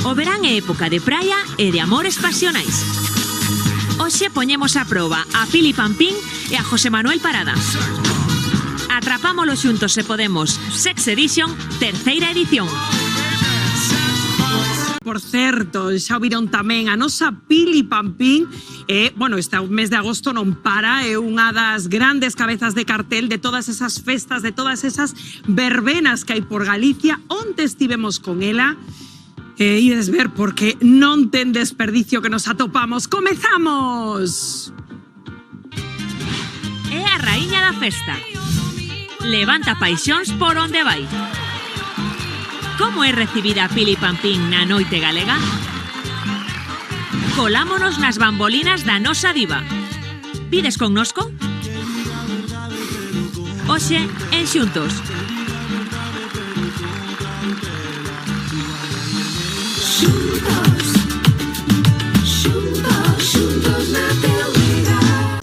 O verán é época de praia e de amores pasionais. Hoxe poñemos a proba a Pili Pampín e a José Manuel Parada. Atrapámolo xuntos se podemos. Sex Edition, terceira edición. Por certo, xa viron tamén a nosa Pili Pampín. Bueno, este mes de agosto non para, é unha das grandes cabezas de cartel de todas esas festas, de todas esas verbenas que hai por Galicia. Onte estivemos con ela, ides ver porque non ten desperdicio que nos atopamos. ¡Comezamos! É a raíña da festa. Levanta paixóns por onde vai. Como é recibida a Pili Pampín na noite galega? Colámonos nas bambolinas da nosa diva. Pides connosco? Hoxe, en Xuntos.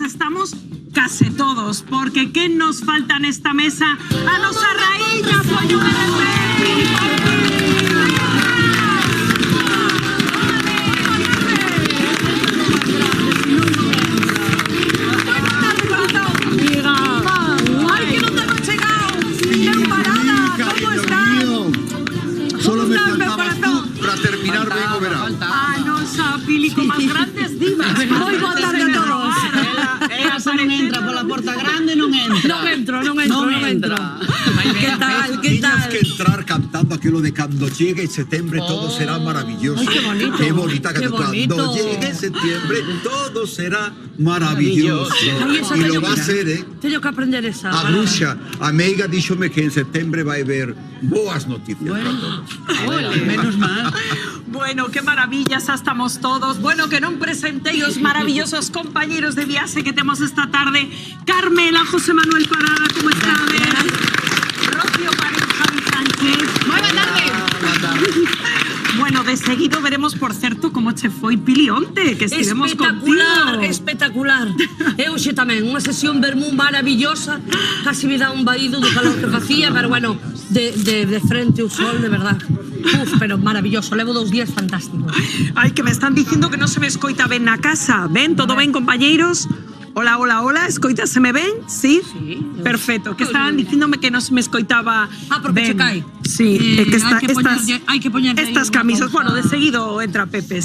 Estamos case todos, porque quen nos falta nesta mesa? A nosa raíña, poño de Pili Pampín. Terminar ben o verán. A nosa Pili con as grandes divas. Moi boa tarde a todos. Ela se non entra pola porta grande, non entra. Non entro. Que tal? Tienes que entrar cantando aquilo de cuando llegue septiembre todo será maravilloso. Ay, qué bonito. Qué bonita Qué canción. bonito. Cuando llegue septiembre todo será maravilloso. Ay, Y lo va a ser, Teño que aprender esa. A bruxa, a meiga díxome que en septiembre vai haber boas noticias para todos. Menos mal. Bueno, qué maravilla, xa estamos todos. Bueno, que non presentei os maravillosos compañeros de viaxe que temos esta tarde. Carmela, José Manuel Parada, como estades? Rocío Párez, Javi Sánchez. Moi boa tarde. Bueno, de seguido veremos, por certo, como che foi Pili onte, que estivemos espectacular, contigo. espectacular. Eu xe tamén, unha sesión vermú maravillosa, casi me dá un vaído do calor que facía, pero bueno, de frente o sol, de verdad. Uf, pero maravilloso, levo 2 días fantásticos. Ai, que me están dicindo que non se me escoita ben na casa. Ben, todo ben, compañeiros? Hola, hola, hola, escoitaseme ben? Sí? Sí. Perfecto, que estaban dicíndome que non se me escoitaba porque che ben. cae. Sí, é que hai que poñerlle estas camisas, bueno, de seguido entra Pepe,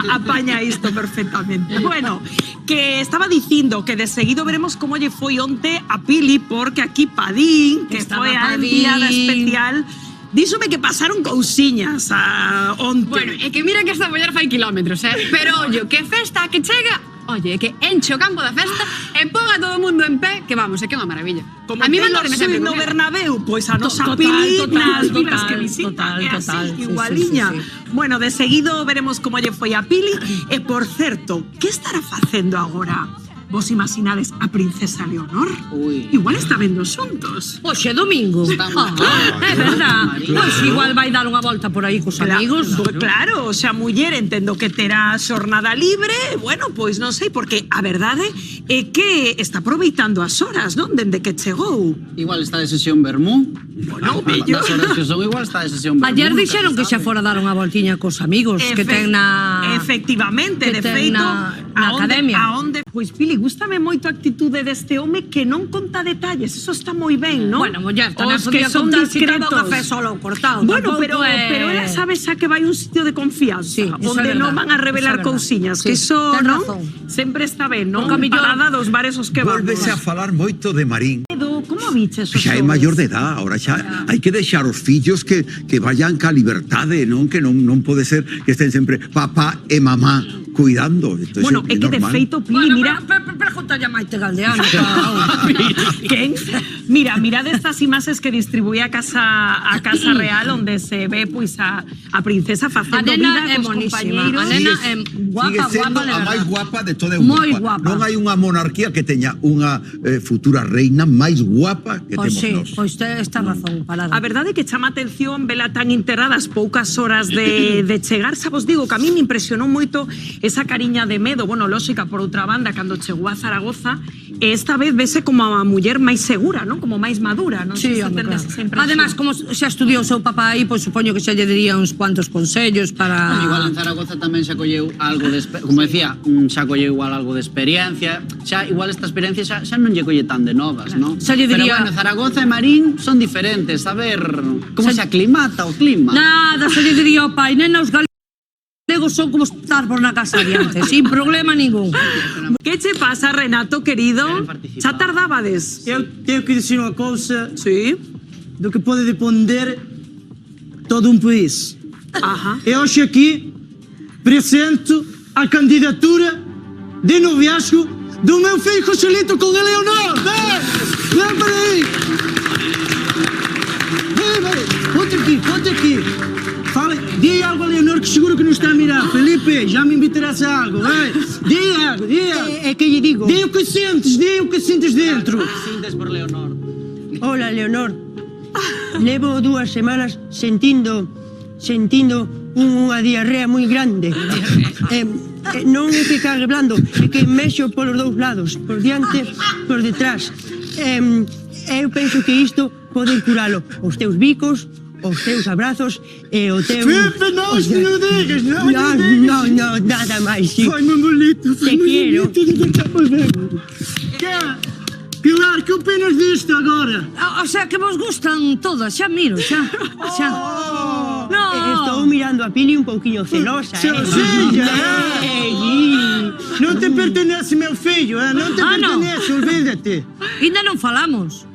apaña isto perfectamente. Bueno, que estaba dicindo que de seguido veremos como lle foi onte a Pili, porque aquí Padín, que foi a enviada especial, díxome que pasaron cousiñas a onte. Bueno, é que mira que esta muller fai kilómetros, pero ollo, que festa que chega, oye, que enche o campo da festa e ponga todo o mundo en pé, que vamos, é que é unha maravilla. Como a mí Taylor mandoume Swift sempre no con ela. Bernabéu, pois a nosa Total, Pili total, nas vilas que total, visita, total, é así, total, sí, igualiña. sí, sí. Bueno, de seguido veremos como lle foi a Pili. E, por certo, que estará facendo agora? Vos imaginades a princesa Leonor? Ui. Igual está vendo xuntos. Hoxe é domingo. É verdad. Pois igual vai dar unha volta por aí cos amigos. Claro, o sea, muller entendo que terá xornada libre. Bueno, pois non sei, porque a verdade é que está aproveitando as horas, non? Dende que chegou. Igual está de sesión vermú. Bueno, Das horas que son, igual está de sesión vermú. Ayer dixeron que xa fora dar unha voltiña cos amigos que ten na... Efectivamente, que de ten feito, na academia. Aonde, pois Pili, gústame moito a actitude deste home que non conta detalles, eso está moi ben, non? Bueno, muller, tamén Os que podía son contar si estaba o discretos. café solo cortado. Bueno, tampouco pero ela sabe xa que vai un sitio de confianza, Sí, eso onde é non verdad, van a revelar eso é verdad. cousiñas, Sí, que iso, ten non? razón. Sempre está ben, non? Porque a millor- Parada dos bares os que vamos. Volvese a falar moito de Marín. Como biches os Xa é homes? maior de edad, ahora xa hai que deixar os fillos que vayan ca liberdade, non? Que non pode ser que estén sempre papá e mamá cuidando. Entonces, Bueno, é que de normal. feito, Pili, mira... Pregúntale a Maite Galdeano. ¿Quién? Mira de estas imaxes que distribuye a Casa Real, onde se ve pois a princesa facendo A vida nena é cos monísima. compañeiros. A nena é guapa, Sigue sendo guapa, de a máis verdad. guapa de toda Moi Europa. guapa. Non hai unha monarquía que teña unha futura reina máis guapa que Pois temos sí, nós. pois esta razón, Parada. A verdade é que chama atención vela tan enterrada as poucas horas de chegar. Xa vos digo que a mí me impresionou moito esa cariña de medo, bueno, lógica por outra banda, cando chegou a Zaragoza, esta vez vese como a muller máis segura, non? Como máis madura, non? Sí, Se home, tendes claro. esa impresión. Además, como xa estudiou o seu papá aí, pois supoño que xa lle diría uns cuantos consellos para... Igual en Zaragoza tamén xa colleu algo de... Como decía, xa colleu igual algo de experiencia. Xa, igual esta experiencia xa non lle colle tan de novas, non? Xa lle diría- Pero bueno, Zaragoza e Marín son diferentes. A ver, como se aclimata o clima. Nada, xa lle diría ao pai, nena, os galegos son como estar por na casa de antes, sin problema ningún. Que che pasa, Renato, querido? Queren participar. Xa tardabades? Eu tenho que dizer unha cousa Sí. do que pode depender todo un país. Ajá. E hoxe aqui presento a candidatura de noviazgo do meu filho Joselito con a Leonor. Ven para aí. Ven, ponte aqui. Fala, di algo a Leonor que seguro que non está a mirar. Felipe, já me invitarás a algo, vai. Di algo. É que lle digo. Di o que sentes dentro. Sintes por Leonor. Hola, Leonor. Levo 2 semanas sentindo unha diarrea moi grande. Non é que cague blando, é que mexo polos dous lados, por diante, por detrás. Eu penso que isto poden curalo. Os teus bicos, os teus abrazos e o teu... Felipe, non digas, No, nada máis, sí. Foi moi bonito, Te quiero. Pilar, que opinas disto agora? O sea, que vos gustan todas, xa miro, xa. No. Estou mirando a Pili un pouquiño celosa, Sozinha, non te pertenece meu fillo, non te no. pertenece, olvídate. Ainda non falamos.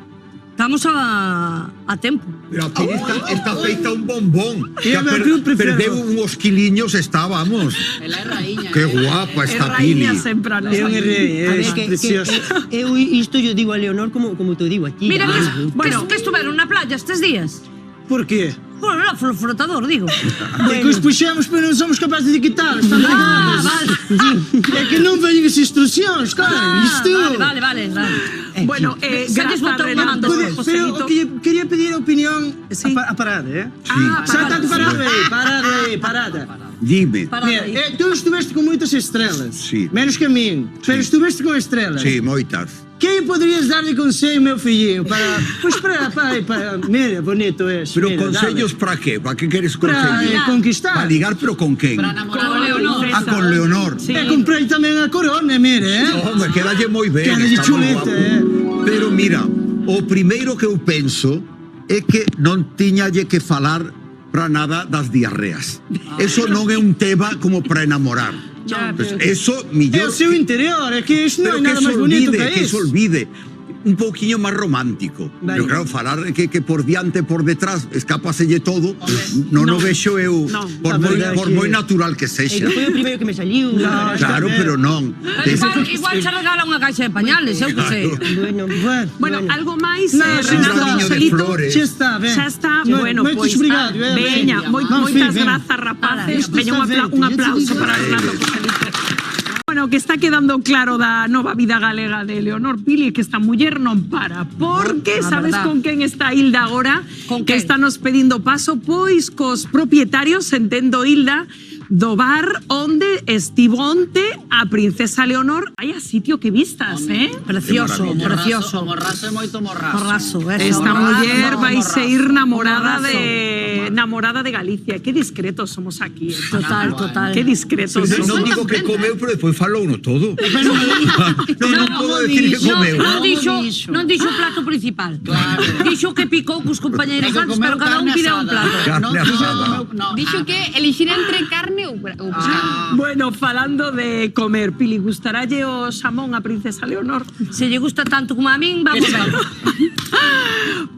Estamos a tempo. Pero aquí está feita un bombón. Eu Ya prefiro. perdeu uns quiliños, estábamos. Ela é raíña. Qué guapa Es esta raíña Pili. sempre, non? É un rei, A é ver, precioso. eu isto yo digo a Leonor como te digo a ti. Mira, Bueno. que estuveron na playa estes días. Por qué? Bueno, no, flotador, digo. É que os puxemos, pero non somos capaces de quitar. Están ligados. Vale. É que non veñen as instruccións, cara. Isto. Vale. Bueno, Xa lles gracias, botou unha Renato. manda. Pero quería pedir a opinión Sí. a parada, eh? Ah, Xa parada, está parada. Dime. Mira, tú estuveste con moitas estrelas. Sí. Menos que a min. Pero estuveste con estrelas. Sí, moitas. Que podrías dar de consello, meu fillinho, para... Pois para... Mira, bonito es. Pero mira, consellos para qué? ¿Para qué quieres Para consellos? conquistar. Para ligar, pero ¿con quién? Para namorar Con a Leonor. Leonor. Ah, con Leonor. Sí. E comprei tamén a corona, mire, eh? Hombre, quédalle moi ben. Quédalle está moi chuleta, guapo. Pero mira, o primeiro que eu penso é que non tiñalle que falar para nada das diarreas. Eso non é un tema como para enamorar. Pues eso, É millón... o seu interior, é que isto non Pero hai nada máis bonito que que iso. se olvide. Un poquinho máis romántico. Vale. Pero claro, falar que por diante, por detrás, escápaselle todo, non o vexo eu, No. por A verdade moi que- natural que É sexa. que foi o primeiro que me saliu. Claro, pero non. Igual se regala unha caixa de pañales, eu que sei. Bueno, algo máis, No, xa Renato, está. Joselito. Flores. Xa está, ben. Xa está, bueno, Moitos pois. obrigado, Veña, Vamos, moitas ven. grazas, rapaces. Isto Veña, está un feito, aplauso isto para Renato Joselito. Bueno, que está quedando claro da nova vida galega de Leonor Pili que esta muller non para. Porque A sabes verdad. con quen está Hilda agora? Con que quen? está nos pedindo paso, pois cos propietarios, entendo Hilda, do bar onde estivo onte a princesa Leonor. Vaya sitio que vistas, eh? Precioso, precioso. O morrazo é moito morrazo. Morrazo, eso. Esta muller vai morrazo. ir enamorada Morrazo. de Galicia. Qué discretos somos aquí. Total. Qué discretos Non somos. digo que comeu, pero despois falou no todo. Non podo decir que comeu. Non dixo o plato principal. Claro. Dixo que picou cos compañeiros Que antes, comeu pero cada un carne pide un asada. plato. Carne asada. Dixo que elixir entre carne ou pescado. Bueno, falando de comer, Pili, gustarálle o xamón a princesa Leonor? Se lle gusta tanto como a min, vamos ver.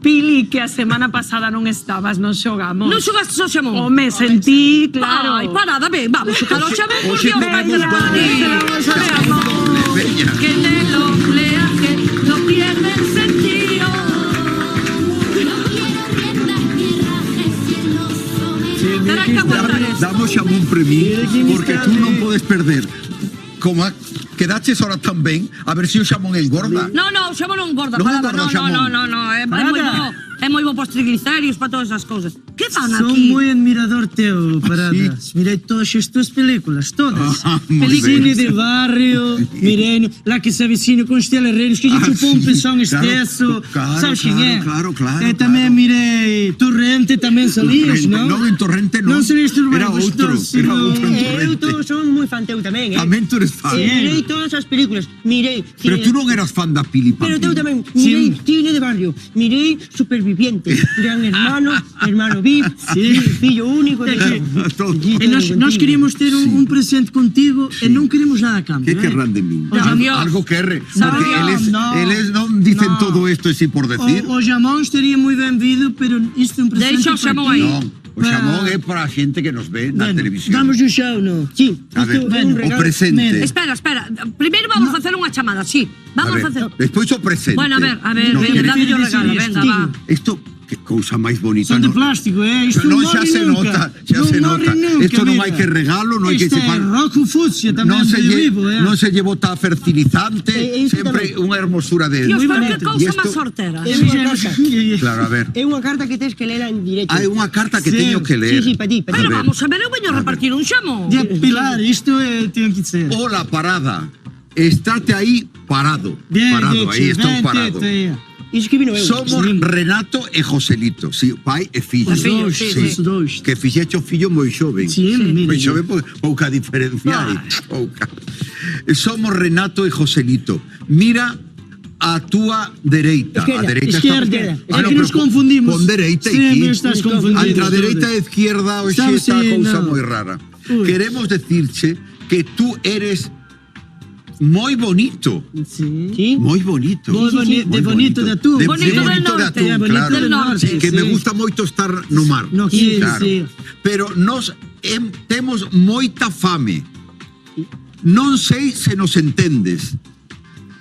Pili, que a semana pasada non estabas, non xogamos. Non xogaste o xamón? Home, sentí, claro. Ai, parada, ben, vamos xogar o xamón, por Oxe, Dios, tenemos vai dos. Veña. que en el oleaje no pierde el sentido. Terá que aguantar esto. Damos xamón premio, porque tú non podes perder. Como quedaches ahora tan ben, a ver se o xamón engorda. No, o xamón non engorda, Non parada, engorda o xamón. no, é moi bo. É moi bo para os triglicéridos, para todas esas cousas. Que fan Son aquí? moi admirador teu, Paradas. Mirei todas as tuas películas, todas. Muy Cine bien. de barrio, mirei La que se avecina con Estela Herreros, que lle chupou un pezón exceso. claro, Sabes quen é? claro, E tamén mirei Torrente, tamén salías, non? Non, en Torrente non. Non saliste no Era outro, era outro en Eu Torrente. son moi fan teu tamén, Tamén tú eres fan. Mirei todas as películas, mirei... Pero tú non eras fan da Pili Pero Pampín. eu tamén mirei Cine de barrio, mirei Superviviente, Gran Hermano, Hermano VIP, Fillo único... E nós queríamos ter un presente contigo e non queremos nada a cambio. ¿Qué querrán de mí? Dios. Algo que erre. No, Porque eles non dicen no. todo isto así por decir. O Jamón estaría moi ben vido, pero isto é un presente Deixa o para Xamón ti. aí. Non, o xamón é para a xente que nos ve na Bueno, televisión. damos o xao, non? Sí, A ver, isto é un o regalo. presente. Espera. Primeiro vamos a facer unha chamada, sí. Vamos a facer... Despois o presente. Bueno, a ver, No, venga, queres- dame o regalo, venga, va. Isto, que cousa máis bonita. Son de non? plástico, Isto Non, non xa morre se nunca. nota, xa se nota. Isto non hai que regalo, non hai que Isto é chepar. rojo fucsia tamén, Non se de lle, vivo, non se lle bota fertilizante, isto sempre tamén. unha hermosura de... Dios, pero que E cousa isto- máis sortera. É unha carta. Claro, a ver. É unha carta que tens que lela en directo. Hai unha carta que Sí. teño que ler. Sí, para ti, para ti. Pero ver. vamos a ver, eu veño a repartir un xamón. Pilar, isto ten que ser. Hola, parada. Estate aí parado. Bien, Parado, aí estou parado. Iso que vino eu. Somos Renato e Joselito, sí, pai e fillo. Os fillos, sí. Os dous. Que fixeche o fillo moi xoven. Sí, mira. Moi xoven, pouca diferencia hai. Pouca. Somos Renato e Joselito. Mira a túa dereita. Esquerda, A dereita Esquerda. está... É que nos confundimos. Pon dereita Sempre aquí. estás confundido. Entre a dereita e a izquierda hoxe Estamos, está a sí, cousa no. moi rara. Uy. Queremos decirche que tú eres moi bonito. Sí. Sí. Moi bonito. Moi boni- de bonito de atún. Bonito del bonito de norte. atún, Bonito claro. del norte, Sí, que me sí. gusta moito estar no mar. No aquí, claro. sí. Pero nos temos moita fame. Non sei se nos entendes.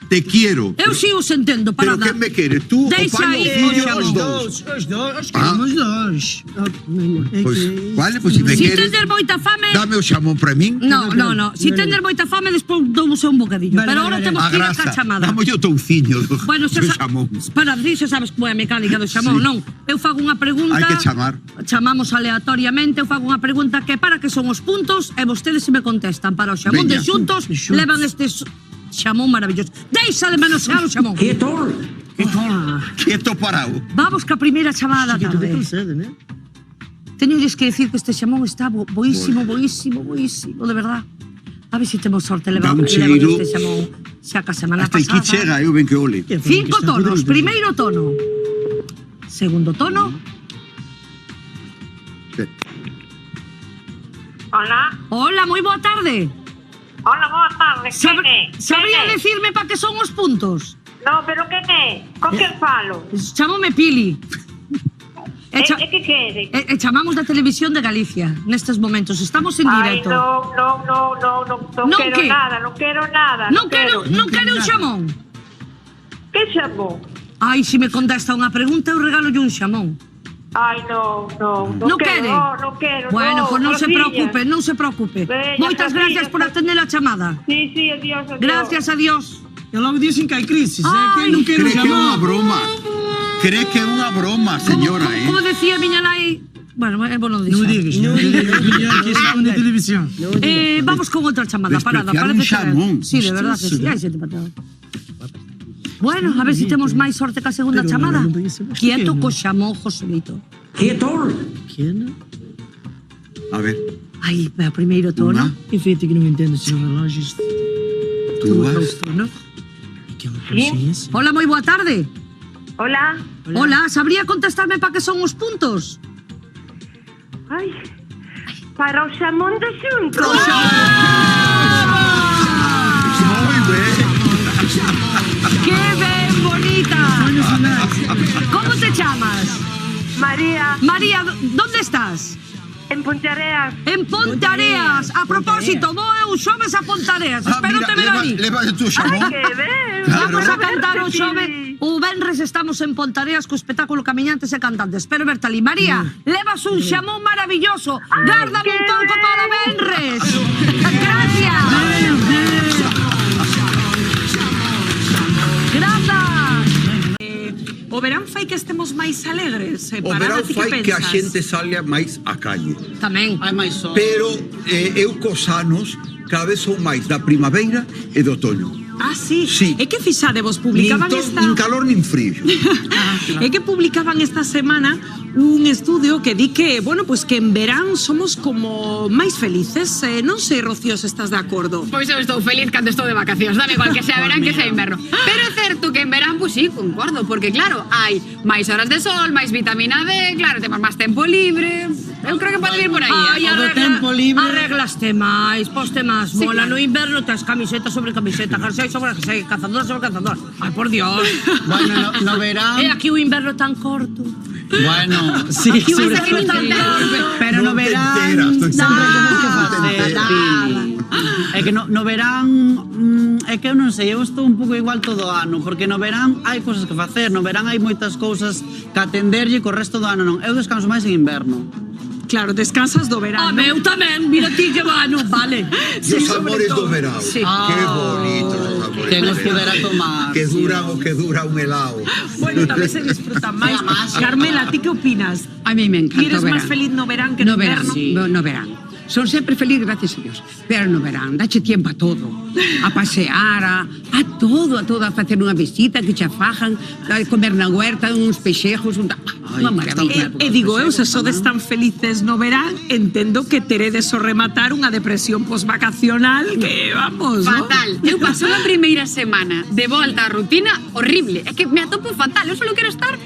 Te quiero. Eu si os entendo, Pero parada. que me queres? Tú, o Deixa pai, o aí, fillo, o os xamón. dous. Os queremos dous. É Pois, que- vale, pois se me Si queres, tender moita fame... dame o xamón para min. No. Si tender moita fame, despois damos un bocadillo. Vale, Pero vale, ahora vale. temos A que ir a grasa. ca chamada. Dame o touciño do, Bueno, do xamón. para ti, xa sabes como é a mecánica do xamón, Sí. non? Eu fago unha pregunta... Hai que chamar. Chamamos aleatoriamente, eu fago unha pregunta que para que son os puntos e vostedes se me contestan para o xamón Veña. de xuntos, Xuntos. levan este xamón maravilloso. Deixa de manosear o xamón. Quieto parado. Vamos ca primeira chamada da Que te tarde. concede, né? Teñolles que decir que este xamón está boísimo, de verdad. A ver se temos sorte, Dá levan un cheiro. este xamón xa ca semana Hasta aquí pasada. chega, eu ben que ole. 5 tonos. Primeiro tono. Segundo tono. Hola, Hola, moi boa tarde. hola, boa tarde. Sabría decirme para que son os puntos? No, pero que é? Con que falo? Chámome Pili. E, cha- que quere? e chamamos da Televisión de Galicia nestes momentos. Estamos en Ai, directo. non Non quero que? nada, non quero nada. Non quero un xamón. Que chamou? Ai, se me contesta unha pregunta, eu regalo un xamón. Ai, non Non quero, quere? non quero. Bueno, pois non se Rosiña. preocupe, non se preocupe. Veña, Moitas gracias Rosiña, por atender a chamada. Sí, adiós, adiós. Gracias a Dios. E logo dicen que hai crisis, Ai. que non quero Cree que é unha xamón. broma. Cree que é unha broma, señora, Como decía miña nai... Bueno, é bo non Non me dixer. digas, non me digas que estamos na televisión. Vamos con outra chamada, parada. Despreciar Parece un xamón. que... Sí, de verdad que sí. Hai xente patada. Bueno, a ver se temos máis sorte ca segunda Pero, chamada. non podía ser máis Quieto pequeno. co xamón, Joselito. ¿Quién? A ver, Ai, o primeiro tono. Unha. E fíjate que non entendo, señor relógios. dúas, Tono. Que é unha cousinha así. Hola, moi boa tarde. Hola. Hola, sabría contestarme para que son os puntos? Ai, para o xamón de xunto. moi ben. ¡Qué ben bonita! ¿Cómo te llamas? María, María, ¿dónde estás? en Ponteareas. En Pontareas. A propósito, vou eu xoves a Pontareas. Espero te ver ali. leva tu xamón. Que ben. Claro. Vamos a cantar o Sí. xove. O Benres estamos en Pontareas co espectáculo Camiñantes e Cantantes. Espero verte ali. María, levas un xamón maravilloso. Gárdame un que pouco ben. para Benres. Gracias. Grazas. O o verán fai que estemos máis alegres? O verán fai que a xente salga máis á calle. Tamén. Hai máis sol. Pero eu cos anos cada vez son máis da primavera e do outoño. Ah, sí? Sí. É que fixadevos, publicaban Nin calor nin frío. É que publicaban esta semana un estudio que di que, bueno, pues que en verán somos como máis felices. Non sei, Rocío, se estás de acordo. Pois eu estou feliz cando estou de vacacións, dame igual que sea verán que sea inverno. Pero é certo que en verán, pois sí, concordo, porque claro, hai máis horas de sol, máis vitamina D, claro, temos máis tempo libre. Eu creo que pode ir por aí. Ai, O do tempo libre. arreglaste máis, poste máis Sí, mola. claro. No inverno tens camiseta sobre camiseta, jersey sobre jersey, cazador sobre cazador. Ai, por Dios. Bueno, no verán... E aquí o inverno tan corto. Bueno, sí, Aquí o sobre inverno tan corto. pero no Non te verán enteras, non te sempre hai cosas que enteras. facer, Nada. Pili. É que no verán é que eu non sei, eu estou un pouco igual todo o ano, porque no verán hai cosas que facer, no verán hai moitas cousas que atenderlle, co resto do ano non. Eu descanso máis en inverno. Claro, descansas do verano. Eu tamén, mira ti que vano, vale. Los amores do verão. Sí. Qué bonitos os amores Que do nos verão. pudera tomar. Que duran o que dura un helado. Bueno, tamén se disfrutan máis. Carmela, ti que opinas? A mí me encanta Ti eres o máis verán. feliz no verán que no inverno? No verán. Son sempre feliz, gracias a Dios. Pero no verán, dache tiempo a todo. A pasear, a todo, a facer unha visita que che fajan, a comer na huerta, uns peixejos, unha maravilla. E digo, eu, se sodes tan felices no verán, entendo que teredes o rematar unha depresión posvacacional que, vamos, ¿no? Fatal. Eu paso a primeira semana de volta á rutina horrible. É que me atopo fatal. Eu só quero estar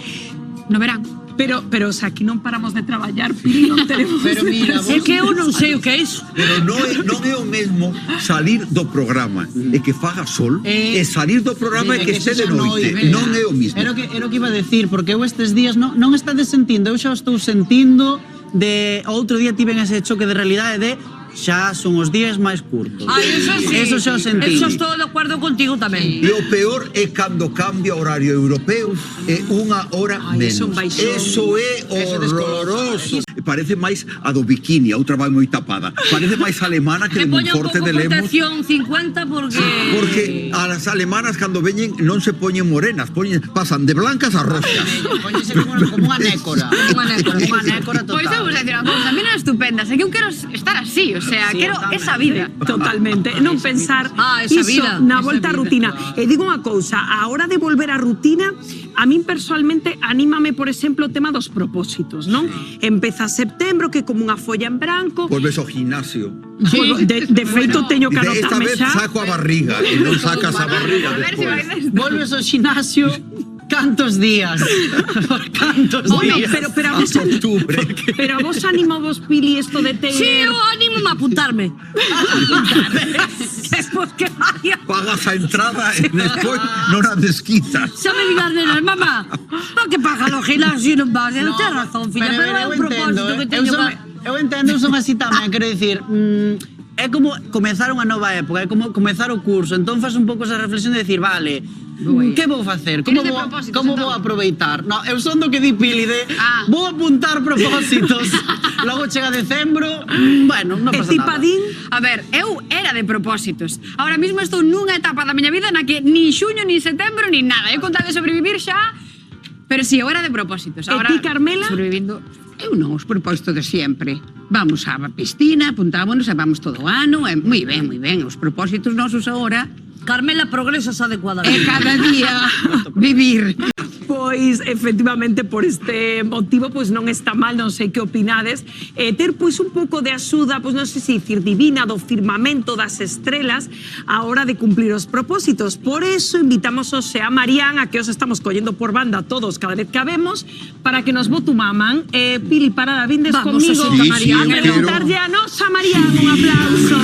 no verán. Pero, o sea, aquí non paramos de traballar, Pili, non tenemos... Pero mira, É que eu non sei o que é iso. Pero non é o mesmo salir do programa e que faga sol e salir do programa e que este de noite. Non é o mismo. Era o que iba a decir, porque eu estes días non estades sentindo, eu xa o estou sentindo de outro día tiven ese choque de realidade de xa son os días máis curtos. Ai, eso sí. Eso xa o sentí. Eso estou de acordo contigo tamén. E o peor é cando cambia o horario europeo e unha hora menos. eso é un baixón. Eso é horroroso. Parece máis a do bikini, a outra vai moi tapada. Parece máis alemana que Que de poña un Monforte pouco de Lemos. protección 50 porque... Porque as alemanas cando veñen non se poñen morenas, pasan de blancas a roxas. Póñese como unha nécora. Unha nécora. Unha nécora total. Pois eu vos decir unha cousa, a mí non é estupenda, é que eu quero estar así, o sea, Sí, quero tamén. esa vida. Totalmente, non pensar esa iso vida, na esa volta á vida. rutina. E digo unha cousa, a hora de volver á rutina, a min personalmente anímame, por exemplo, o tema dos propósitos, non? Empeza setembro, que como unha folla en branco, Volves ao gimnasio. de feito teño que Esta anotarme vez xa. saco a barriga e non sacas a barriga A ver se vai despois. des- Volves ao xinasio cantos días. Cantos Bueno, días. pero a vos Octubre. pero a vos animo vos, Pili, esto de ter... Sí, eu animo a apuntarme. Despois que vaya. Pagas a entrada e despois non a desquitas. Xa me digas, nenas, mamá, no que paga no gimnasio non vas. Non tens razón, filla, pero é un propósito que teño que... Eu entendo, eu son así tamén, quero dicir, é como comezar unha nova época, é como comezar o curso, entón faz un pouco esa reflexión de decir, vale, que vou facer? Como Eres de vou, propósitos, como entón? vou aproveitar? No, eu son do que di Pili de vou apuntar propósitos, logo chega decembro, bueno, non E pasa ti, nada. Padín? A ver, eu era de propósitos. Ahora mismo estou nunha etapa da miña vida na que ni xuño, ni setembro, ni nada. Eu contaba de sobrevivir xa, pero si, eu era de propósitos. E Ahora, ti, Carmela? sobrevivindo... Eu non, os propósitos de sempre. Vamos á piscina, apuntámonos e vamos todo o ano. E moi ben, os propósitos nosos agora Carmela progresas é adecuadamente. cada día vivir. Pois, efectivamente, por este motivo, pois non está mal, non sei que opinades, ter pois un pouco de axuda, pois non sei se dicir divina, do firmamento, das estrelas, a hora de cumplir os propósitos. Por eso invitamos hoxe a Marián, a que os estamos collendo por banda todos cada vez que habemos, para que nos votumaman. Pili, parada, vindes Vamos, comigo Osita, a Marián, preguntarlle a nosa Marián. Un aplauso.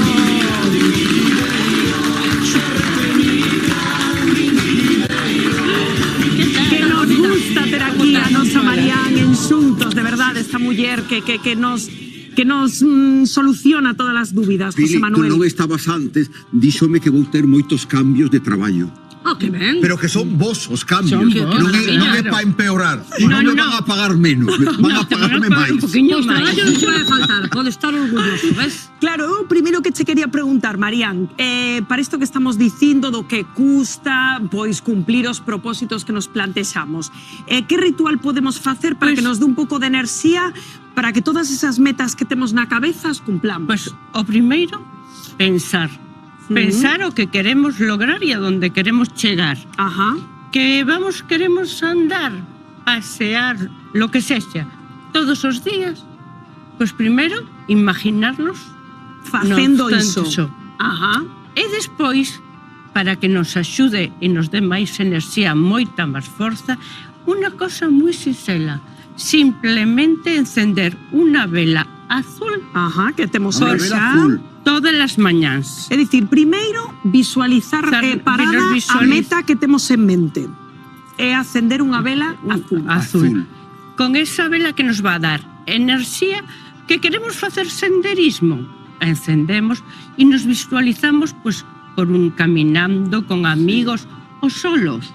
Que nos gusta ter aquí a nosa Marián en xuntos, de verdade, esta muller que nos soluciona todas as dúbidas, José Pili, tú Manuel. non estabas antes, díxome que vou ter moitos cambios de traballo. que ben. Pero que son vos os cambios. Son vos, Non é claro. para empeorar. Non me van a pagar menos, van a pagarme máis. Un poquinho Pois máis. traballo non se vai faltar, pode estar orgulloso, ves? Claro, eu primeiro que che quería preguntar, Marián, para isto que estamos dicindo do que custa pois cumplir os propósitos que nos plantexamos, que ritual podemos facer para que nos dé un pouco de enerxía para que todas esas metas que temos na cabeza as cumplamos? Pues o primeiro, pensar. Pensar o que queremos lograr e a donde queremos chegar. Ajá. Que queremos andar, pasear, lo que sexa, todos os días. Pues primeiro, imaginarnos Facendo no iso. obstante Ajá. E despois, para que nos axude e nos dé máis enerxía, moita máis forza, unha cosa moi sinxela, simplemente encender unha vela azul Ajá, que temos Unha hoxe. vela azul. todas as mañáns. É dicir, primeiro visualizar parada a meta que temos en mente. É acender unha vela azul. Azul. Con esa vela que nos va a dar enerxía, que queremos facer senderismo. Encendemos e nos visualizamos pues, por un caminando con amigos ou solos.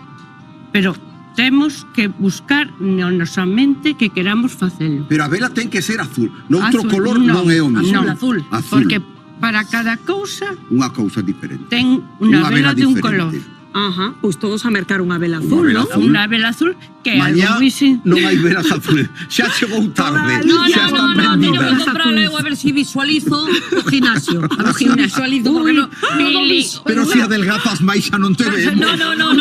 Pero temos que buscar na nosa mente que queramos facelo. Pero a vela ten que ser azul. Noutro Azul, color non é o mismo. Azul. Porque para cada cousa Unha cousa diferente. ten unha vela de un color. Ajá, pois todos a mercar unha vela azul, vela non? azul. Unha vela azul que é Mañá algo moi non hai velas azules. Xa chegou tarde. Toda Xa están Teño que vendidas. comprar eu a ver si visualizo o gimnasio. A ver si visualizo, porque non Pero se adelgazas máis xa non te vemos. No.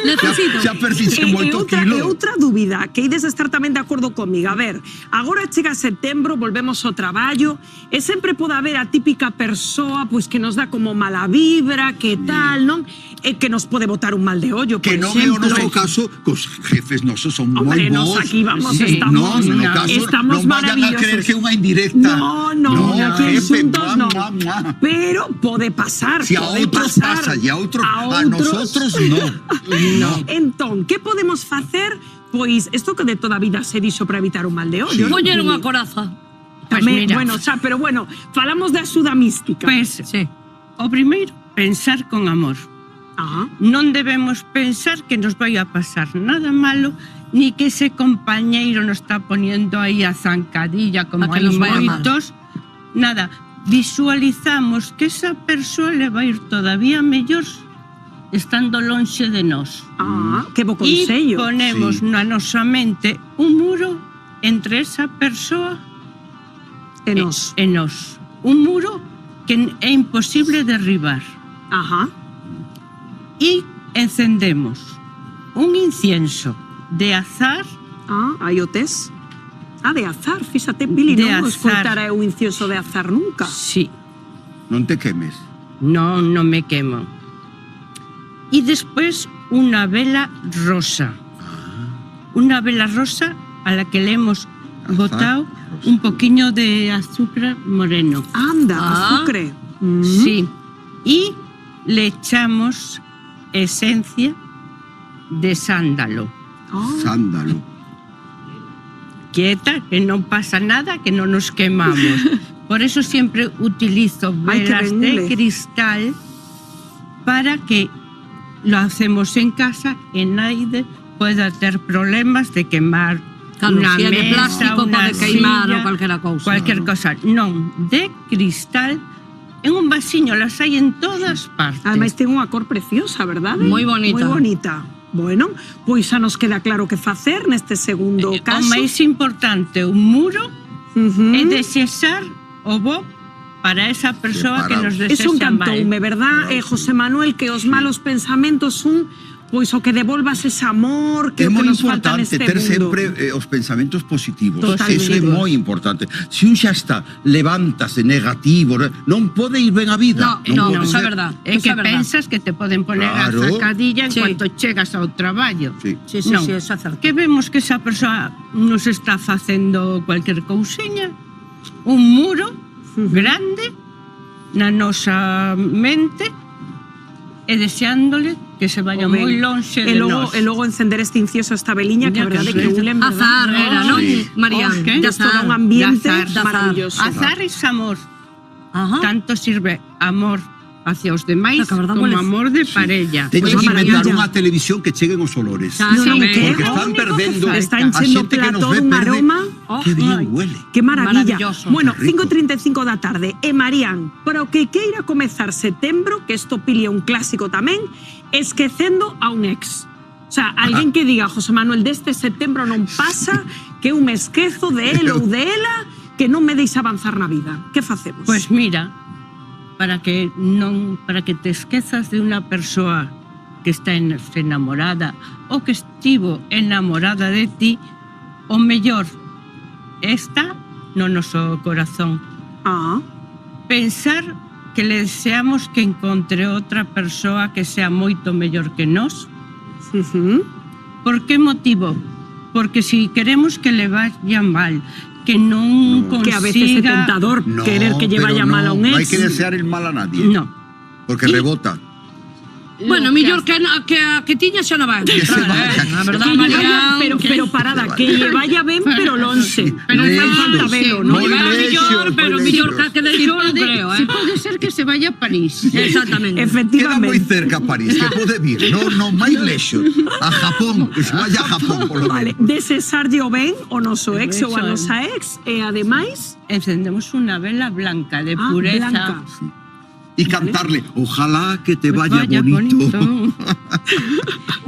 Necesito. Xa perdiste moito E quilo. outra dúbida, que ides estar tamén de acordo comigo. A ver, agora chega setembro, volvemos ao traballo, e sempre pode haber a típica persoa pois que nos dá como mala vibra, que tal, non? E que nos pode botar un mal de ollo, por Que non é o exemplo. noso caso, cos jefes nosos son moi Hombre, bons. nos aquí vamos, Sí, estamos, no caso, estamos non vayan a maravillosos. creer que é unha indirecta. No, aquí jefe, asuntos no. mua. Pero pode pasar, Si a pode outros pasar. pasa, e a outros. nosotros no. No. Entón, que podemos facer? Pois, isto que de toda a vida se dixo para evitar un mal de ollo. Sí. non? Poñer unha coraza. Pues Tamén, mira. bueno, xa, pero bueno, falamos de axuda mística. Pues, Sí. o primeiro, pensar con amor. Ajá. Non debemos pensar que nos vai a pasar nada malo, ni que ese compañeiro nos está poniendo aí a zancadilla como A que hai nos vai a mal. moitos. Nada, visualizamos que esa persoa le vai ir todavía mellor estando lonxe de nós. Que bo E consello. ponemos Sí. na nosa mente un muro entre esa persoa E nos. e nós. Un muro que é imposible derribar. Ajá. E encendemos un incienso de azar. Aí o tes. De azar, fíxate, Pili, De non azar. escoitara eu incienso de azar nunca. Sí, Non te quemes. no me quemo. E despois unha vela rosa. Unha vela rosa a la que le hemos botado un poquinho de azúcar moreno. Anda, azucre. Sí. E le echamos esencia de sándalo. Sándalo. Quieta, que non pasa nada, que non nos quemamos. Por eso siempre utilizo Ay, qué velas rengle. de cristal para que lo hacemos en casa e nadie pueda ter problemas de quemar Claro, una si é de mesa, plástico una pode queimar silla, ou calquera cousa. Cualquier cosa. Non, de cristal, en un vasiño, las hai en todas partes. Ademais ten unha cor preciosa, verdade? Moi bonita. Moi bonita. Bueno, pois xa nos queda claro que facer neste segundo O caso. máis importante, un muro é desexar o bo para esa persoa que nos desexa Eso mal. encantoume, verdad, José Manuel, que os malos pensamentos son pois o que devolvas ese amor que, É o que moi nos falta importante neste ter mundo. sempre os pensamentos positivos. Totalmente. Eso é moi importante. Se un xa está, levántase negativo, non pode ir ben a vida. No, pode esa é ser. verdad. É que esa é verdad. pensas que te poden poner Claro. a zacadilla en Sí. cuanto chegas ao traballo. Sí. Sí, Non. eso é certo. Que vemos que esa persoa nos está facendo cualquier cousiña, un muro grande na nosa mente e deseándole que se vaya O ben. moi lonxe E de logo, nós. e logo encender este incienso, esta veliña, que a Ya, verdade que que sí. ulen, Azar era, non, Sí. Marián? Oh, ¿qué? De Es todo azar. un ambiente De azar. maravilloso. Azar es amor. Ajá. Tanto sirve amor hacia os demais Que a verdade como molesta. amor de parella. Teñen Pois que inventar maravilla. unha televisión que cheguen os olores. Non, que Porque están único que perdendo falta. está a enchendo xente que nos plató ve un perde. aroma. Que bien Ay, huele. Que maravilla. Maravilloso. Bueno, Qué rico. 5:35 da tarde. E Marían, pero que queira comezar setembro, que isto pille un clásico tamén, esquecendo a un ex. O sea, alguén que diga, José Manuel, deste setembro non pasa, que eu me esquezo de él ou de ela, que non me deixa avanzar na vida. Que facemos? Pues mira, para que te esquezas de unha persoa que está enamorada ou que estivo enamorada de ti, o mellor está no noso corazón. Pensar que le deseamos que encontre outra persoa que sea moito mellor que nós. Por que motivo? Porque si queremos que le vaya mal, que non consiga... Que a veces é tentador querer que lle pero vaya mal a un no ex. hai que desear el mal a nadie. No. Porque rebota. Bueno, mellor que a que tiña xa non vai. Que se vaya. A verdade, Que lle vaya, Marián, pero parada, que lle vaya ben, pero lonxe. Pero Non fai leixo, falta velo, non? moi leixo, pero moi mellor leixo. que deixou, non creo, Si pode ser que se vaya a París. Exactamente. Queda moi Efectivamente. cerca París, que pode vir. No máis lexo. A Japón, que se vaya a Japón, polo Vale, menos. desesarlle o ben o noso ex ou a nosa ex e ademais Encendemos unha vela blanca de Ah, pureza. blanca. Y cantarle, ojalá que te Pues vaya bonito.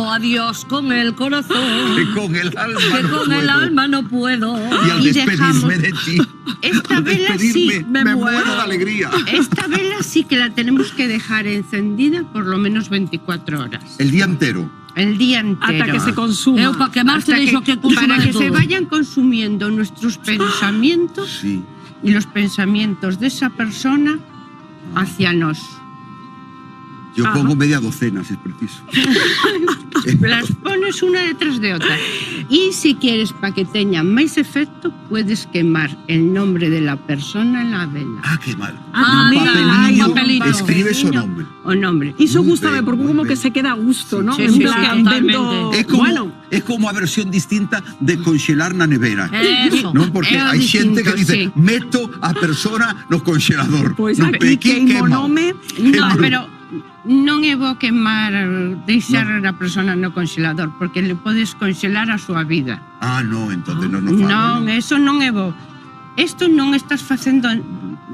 O adiós con el corazón. Que con el alma Que no con puedo. el alma no puedo. Y al Y despedirme dejamos- de ti. Esta al vela despedirme, sí, me muero de alegría. Esta vela sí que la tenemos que dejar encendida por lo menos 24 horas. El día entero. El día entero. ata que se consuma. Eu pa quemarte Hasta deixo que consuma para de que se todo. vayan consumiendo nuestros pensamientos Sí. y los pensamientos de esa persona hacia nos. Yo pongo media docena, si es preciso. Las pones una detrás de otra. Y si quieres, para que tenga más efecto, puedes quemar el nombre de la persona en la vela. Ah, qué mal. Ah, Un mira, papelillo, un papelito. escribe su nombre. O nombre. Iso Muy gústame ben, porque muy como ben. que se queda a gusto, ¿no? Sí, En sí, plan, sí, totalmente. vendo- Es como, Bueno, es como a versión distinta de congelar na nevera. Eso. ¿No? Porque Es hay gente que distinto, dice, sí. meto a persona no congelador. pois No, aquí aquí queimo quema. nome. No, pero non é bo quemar, deixar a persona no congelador, porque le podes congelar a súa vida. Ah, no, entonces no falo, Non, eso non é bo. Isto non estás facendo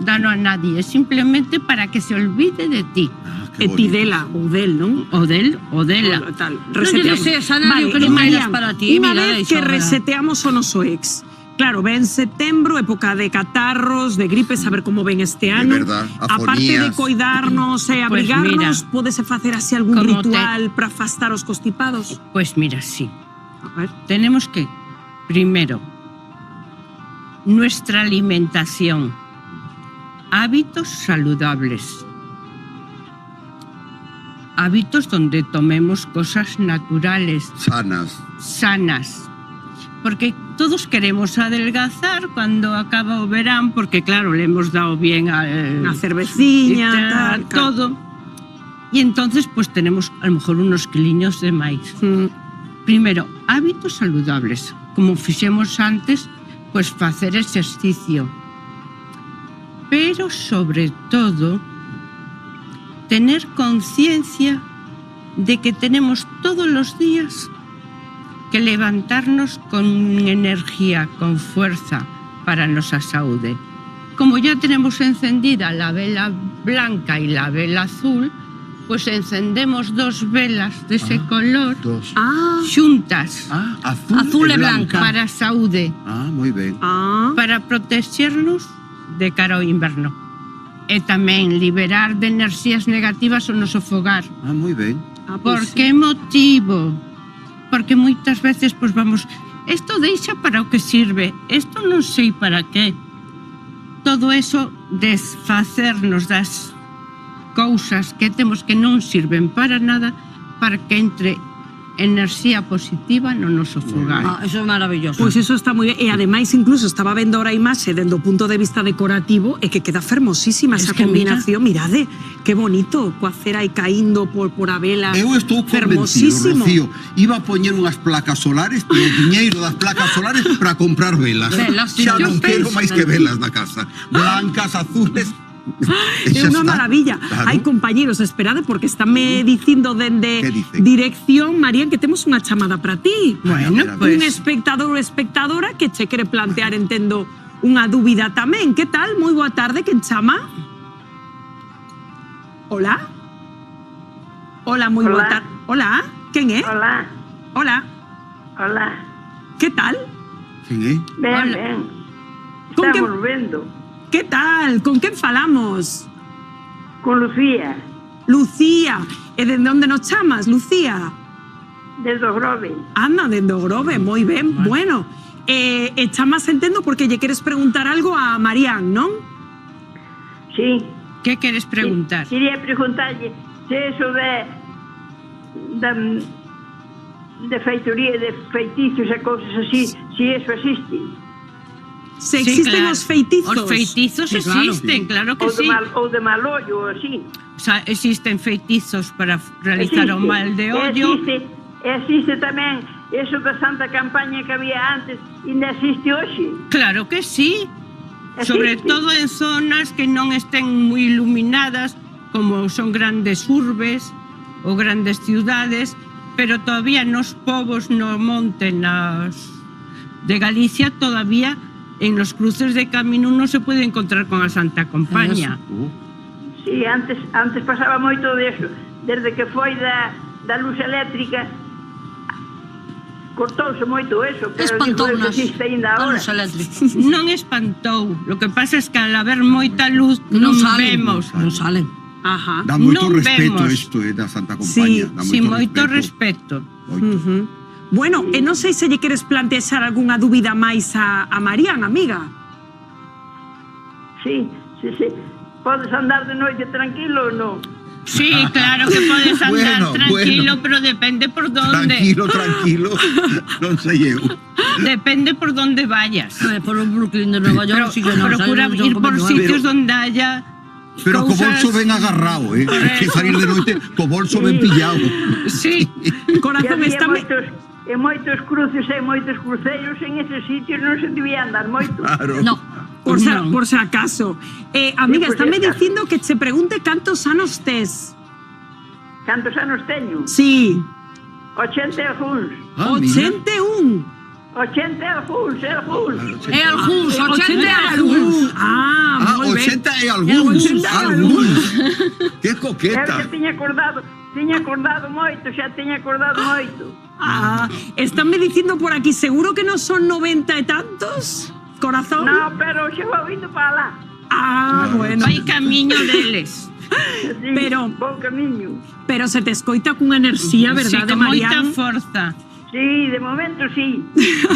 dano a nadie, é simplemente para que se olvide de ti. Ah, qué E ti bonito. dela ou del, non? O del, o dela. O tal, Non lle reseteamos. desees a nadie o que non Marian, queiras para ti. Unha Mira, vez deixa, que verdad. reseteamos o noso ex. Claro, ven setembro, época de catarros, de gripes, a ver como ven este ano. verdad, Aparte de afonías. coidarnos e Pues abrigarnos, pódese facer así algún como ritual para afastar os constipados? Pues mira, sí. A ver. Tenemos que, primero, nuestra alimentación, hábitos saludables, hábitos donde tomemos cosas naturales, Sanas. sanas, porque todos queremos adelgazar cuando acaba o verán, porque claro, le hemos dado bien Una al cerveciña, tal, claro. todo, y entonces pues tenemos a lo mejor unos kiliños de maíz. Primero, hábitos saludables, como fixemos antes, pues facer exercicio. Pero sobre todo, tener conciencia de que tenemos todos los días que levantarnos con energía, con fuerza para nosa saúde. Como ya tenemos encendida la vela blanca y la vela azul, pues encendemos dos velas de ese color Dos. Ah, xuntas Ah, azul, Azul e e blanca. para a saúde, Ah, muy bien. ah. para protexernos de cara ao inverno. E tamén liberar de enerxías negativas o noso fogar. Ah, muy bien. Ah, Por pois que motivo? Porque moitas veces pues vamos, isto deixa para o que sirve, isto non sei para qué. Todo eso desfacernos das cousas que temos que non sirven para nada para que entre enerxía positiva no noso fogar. Ah, eso é maravilloso. Pois eso está moi ben. E ademais incluso estaba vendo ahora a imaxe dende o punto de vista decorativo e que queda fermosísima esa Es que combinación. Mirade, que bonito, coa cera aí caíndo por a vela. Eu estou convencido, Fermosísimo. Rocío. Iba a poñer unhas placas solares, pero o diñeiro das placas solares para comprar velas. Velas, sí, Xa yo non quero penso máis que tamén. velas na casa. Blancas, azules, É unha maravilla. Claro. Hai compañeros, esperade, porque estáme dicindo dende Que dicen? dirección, María, que temos unha chamada para ti. Bueno, Un espectador ou espectadora que che quere plantear, entendo, unha dúbida tamén. Que tal? Moi boa tarde, quen chama? Hola? Hola, moi boa Hola. tarde. Hola, quen é? Hola, Hola, hola. que tal? Sí. Ben, ben. Con que- Estamos vendo. Que tal? Con quen falamos? Con Lucía, Lucía. E dende onde nos chamas, Lucía? desde o Grove. Anda, dende o Grove, moi ben. Bueno, chamas, entendo, porque lle queres preguntar algo a Marián, non? Sí. Que queres preguntar? Quería preguntarlle se eso de feitoría, de feitizos e cousas así, se eso existe. Se Sí, existen claro. os feitizos. Os feitizos Sí, claro. existen, claro que Ou de, sí. ou de mal ollo, ou así. O sea, existen feitizos para realizar o mal de ollo. Existe tamén eso da santa campaña que había antes, ainda existe hoxe. Claro que sí. Sobre Existe. todo en zonas que non estén moi iluminadas, como son grandes urbes ou grandes ciudades, pero todavía nos povos no monte de Galicia todavía en los cruces de camino no se puede encontrar con a Santa Compañía. Sí, antes pasaba moito deso. Desde que foi da luz eléctrica, cortouse moito eso, pero digo que existe ainda agora. Non espantou. Lo que pasa es que al haber moita luz non vemos. Non salen. Ajá. Da moito Non respeto vemos. isto, da Santa Sí, Compañía. Da Sí, moito respeto. Ujú. Bueno, e non sei se lle queres plantexar algunha dúbida máis a Marián, amiga. Sí. Podes andar de noite tranquilo ou non? Sí, claro que podes andar Bueno, tranquilo, bueno. pero depende por dónde. Tranquilo, non sei eu. Depende por dónde vayas. Por un Brooklyn de Nueva York, Pero sí que non. procura ir por sitios donde haya Pero co cousas- bolso ben agarrado, Hai que salir de noite co bolso ben pillado. Sí. Corazón, E está moitos cruces e moitos cruceiros en esos sitios non se debía andar moito. Claro. No. por si acaso. Amiga, Sí, por si estáme acaso. dicindo que che pregunte cantos anos tes. Cantos anos teño? Sí, 80 e algúns. Ah, mira. 81. 80 e algúns, e algúns. É algúns, 80 e algúns. Ah, moi ben. 80 e algúns. 80 e Algúns. Que Eu coqueta. que tiña acordado moito, xa tiña acordado moito. Estánme dicindo por aquí, seguro que non son 90 e tantos, corazón? No, pero xa vou indo para lá. Bueno. Vai camiño deles. Sí, Pero- bon camiño. Pero se te escoita cunha enerxía, Sí, verdade, con moita Marián? forza. Sí, de momento sí.